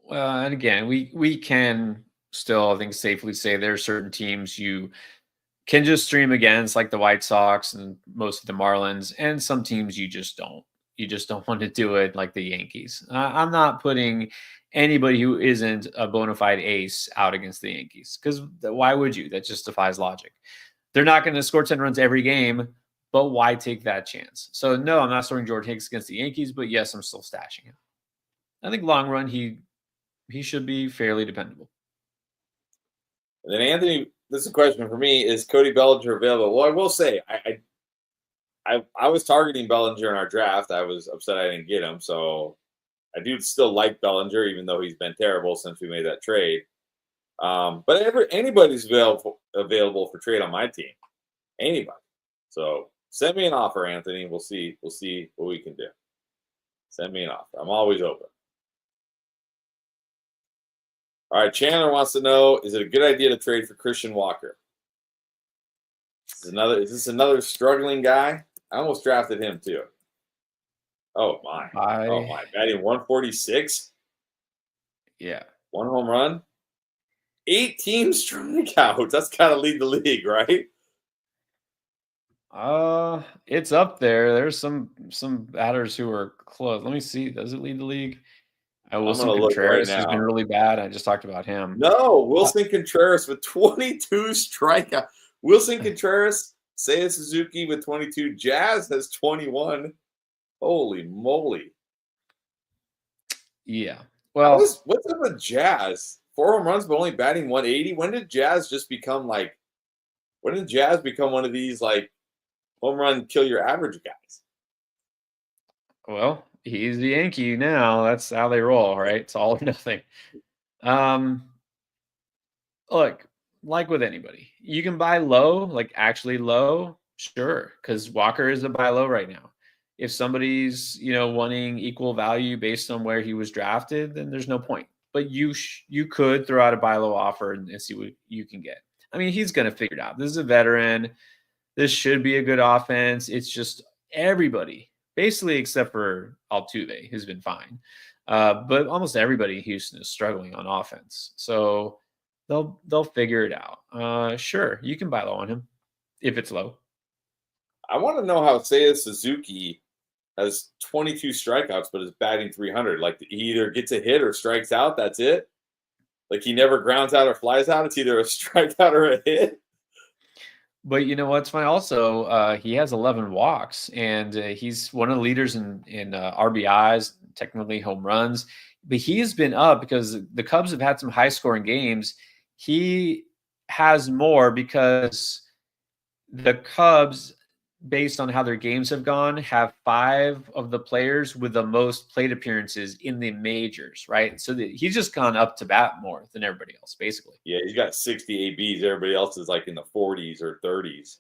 Speaker 2: Well, and again, we can still, I think, safely say there are certain teams you can just stream against, like the White Sox and most of the Marlins, and some teams you just don't. You just don't want to do it, like the Yankees. I'm not putting anybody who isn't a bona fide ace out against the Yankees because why would you? That just defies logic. They're not going to score 10 runs every game, but why take that chance? So, no, I'm not starting Jordan Hicks against the Yankees, but yes, I'm still stashing him. I think long run, he should be fairly dependable.
Speaker 1: And then Anthony, this is a question for me: is Cody Bellinger available? Well, I will say I was targeting Bellinger in our draft. I was upset I didn't get him, so I do still like Bellinger, even though he's been terrible since we made that trade. But anybody's available for trade on my team. Anybody. So send me an offer, Anthony. We'll see what we can do. Send me an offer. I'm always open. All right, Chandler wants to know: is it a good idea to trade for Christian Walker? Is this another struggling guy? I almost drafted him too. Oh my! Oh my! Batting 146.
Speaker 2: Yeah.
Speaker 1: 1 home run. 18 strikeouts. That's gotta lead the league, right?
Speaker 2: It's up there. There's some batters who are close. Let me see. Does it lead the league?
Speaker 1: I'm
Speaker 2: Wilson
Speaker 1: gonna look right
Speaker 2: Contreras has been
Speaker 1: now.
Speaker 2: really bad. I just talked about him.
Speaker 1: No, Wilson Contreras with 22 strikeouts. Wilson Contreras, Seiya Suzuki with 22. Jazz has 21. Holy moly!
Speaker 2: Yeah. Well,
Speaker 1: what's up with Jazz? 4 home runs, but only batting 180. When did Jazz just become like? When did Jazz become one of these like home run kill your average guys?
Speaker 2: well, he's the Yankee now. That's how they roll, right? It's all or nothing. Look, like with anybody, you can buy low, like actually low, sure, because Walker is a buy low right now. If somebody's wanting equal value based on where he was drafted, then there's no point. But you could throw out a buy low offer and see what you can get. I mean, he's going to figure it out. This is a veteran. This should be a good offense. It's just everybody, basically except for Altuve, who's been fine. But almost everybody in Houston is struggling on offense. So they'll figure it out. Sure, you can buy low on him if it's low.
Speaker 1: I want to know how Seiya Suzuki has 22 strikeouts, but is batting 300. Like he either gets a hit or strikes out. That's it. Like he never grounds out or flies out. It's either a strikeout or a hit.
Speaker 2: But you know what's funny? Also, he has 11 walks, and he's one of the leaders in RBIs, technically home runs. But he has been up because the Cubs have had some high scoring games. He has more because the Cubs, based on how their games have gone, have 5 of the players with the most plate appearances in the majors, right? So he's just gone up to bat more than everybody else, basically.
Speaker 1: Yeah, he's got 60 ABs. Everybody else is like in the 40s or 30s.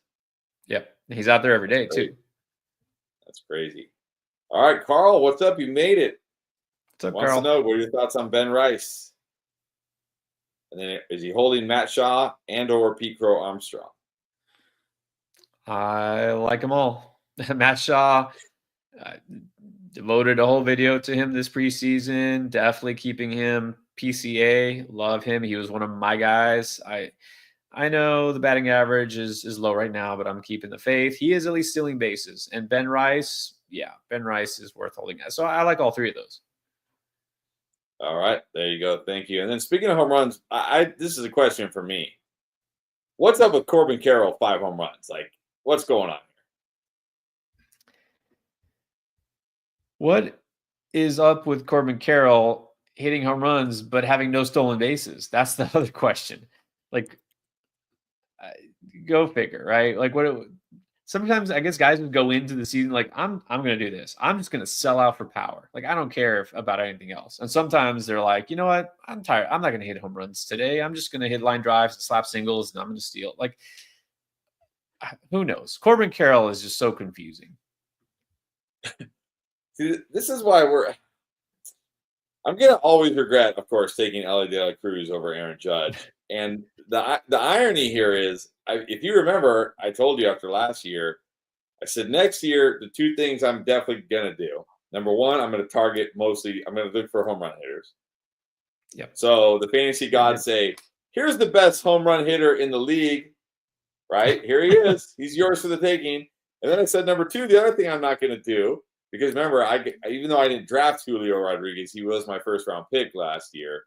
Speaker 2: Yep. He's out there every day, too.
Speaker 1: That's crazy. All right, Carl, what's up? You made it.
Speaker 2: What's up,
Speaker 1: Wants
Speaker 2: Carl?
Speaker 1: to know, what are your thoughts on Ben Rice? And then is he holding Matt Shaw and or Pete Crow Armstrong?
Speaker 2: I like them all. Matt Shaw, devoted a whole video to him this preseason. Definitely keeping him PCA. Love him. He was one of my guys. I know the batting average is low right now, but I'm keeping the faith. He is at least stealing bases. And Ben Rice, Ben Rice is worth holding. So I like all 3 of those.
Speaker 1: All right, there you go. Thank you. And then speaking of home runs, this is a question for me. What's up with Corbin Carroll 5 home runs? Like, what's going on here?
Speaker 2: What is up with Corbin Carroll hitting home runs but having no stolen bases? That's the other question. Like, go figure, right? Like, sometimes I guess guys would go into the season like, I'm going to do this. I'm just going to sell out for power. Like, I don't care about anything else. And sometimes they're like, you know what? I'm tired. I'm not going to hit home runs today. I'm just going to hit line drives and slap singles, and I'm going to steal. Like, who knows? Corbin Carroll is just so confusing.
Speaker 1: See, this is why I'm going to always regret, of course, taking Ellie De La Cruz over Aaron Judge. And the irony here is, if you remember, I told you after last year, I said next year, the 2 things I'm definitely going to do. Number 1, I'm going to target I'm going to look for home run hitters.
Speaker 2: Yep.
Speaker 1: So the fantasy gods say, here's the best home run hitter in the league, right? Here he is. He's yours for the taking. And then I said, number 2, the other thing I'm not going to do, because remember, even though I didn't draft Julio Rodriguez, he was my first round pick last year.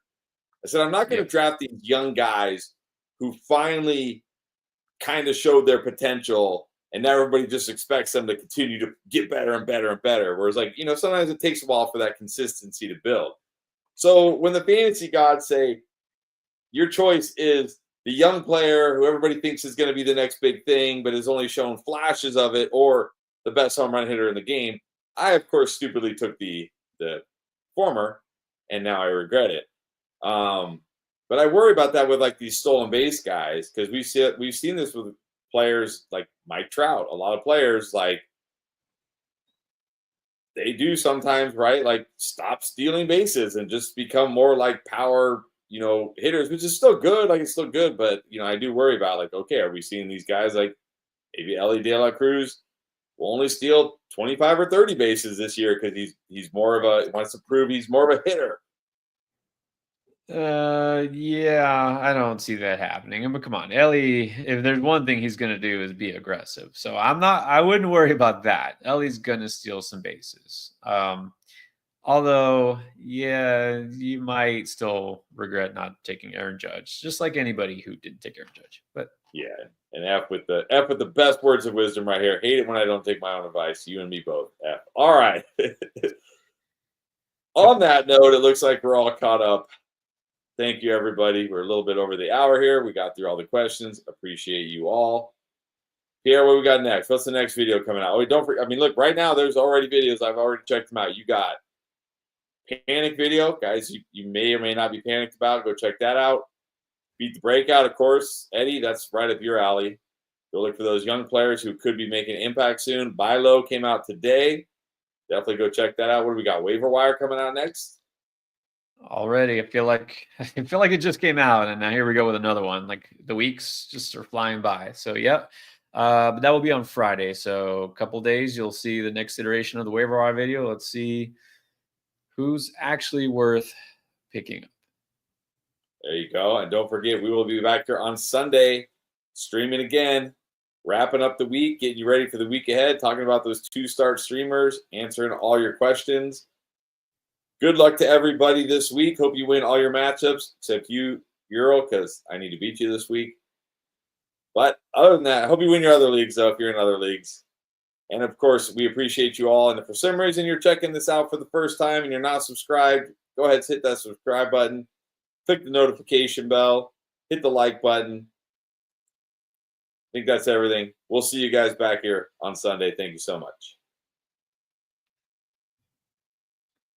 Speaker 1: I said, I'm not going to draft these young guys who finally kind of showed their potential, and now everybody just expects them to continue to get better and better and better. Whereas, like, sometimes it takes a while for that consistency to build. So when the fantasy gods say your choice is the young player who everybody thinks is going to be the next big thing, but has only shown flashes of it, or the best home run hitter in the game, I, of course, stupidly took the former, and now I regret it. But I worry about that with like these stolen base guys, because we've seen this with players like Mike Trout. A lot of players, like, they do sometimes, right, like stop stealing bases and just become more like power, hitters, which is still good. Like, it's still good, but I do worry about, like, okay, are we seeing these guys like maybe Ellie De La Cruz will only steal 25 or 30 bases this year because he's wants to prove he's more of a hitter.
Speaker 2: Yeah, I don't see that happening. But come on, Ellie, if there's one thing he's gonna do is be aggressive. So I wouldn't worry about that. Ellie's gonna steal some bases. Although, yeah, you might still regret not taking Aaron Judge, just like anybody who didn't take Aaron Judge. But
Speaker 1: yeah, and F with the best words of wisdom right here. Hate it when I don't take my own advice. You and me both. F. All right. On that note, it looks like we're all caught up. Thank you, everybody. We're a little bit over the hour here. We got through all the questions. Appreciate you all. Pierre, what we got next? What's the next video coming out? Oh, don't forget. I mean, look, right now there's already videos. I've already checked them out. You got Panic video, guys. You may or may not be panicked about. Go check that out. Beat the Breakout, of course. Eddie, that's right up your alley. Go look for those young players who could be making an impact soon. Buy Low came out today. Definitely go check that out. What do we got? Waiver Wire coming out next.
Speaker 2: Already, I feel like it just came out, and now here we go with another one. Like, the weeks just are flying by. So yep. But that will be on Friday. So a couple days, you'll see the next iteration of the waiver wire video. Let's see who's actually worth picking up.
Speaker 1: There you go. And don't forget, we will be back here on Sunday, streaming again, wrapping up the week, getting you ready for the week ahead, talking about those 2-start streamers, answering all your questions. Good luck to everybody this week. Hope you win all your matchups, except you, Euro, because I need to beat you this week. But other than that, I hope you win your other leagues, though, if you're in other leagues. And, of course, we appreciate you all. And if for some reason you're checking this out for the first time and you're not subscribed, go ahead and hit that subscribe button. Click the notification bell. Hit the like button. I think that's everything. We'll see you guys back here on Sunday. Thank you so much.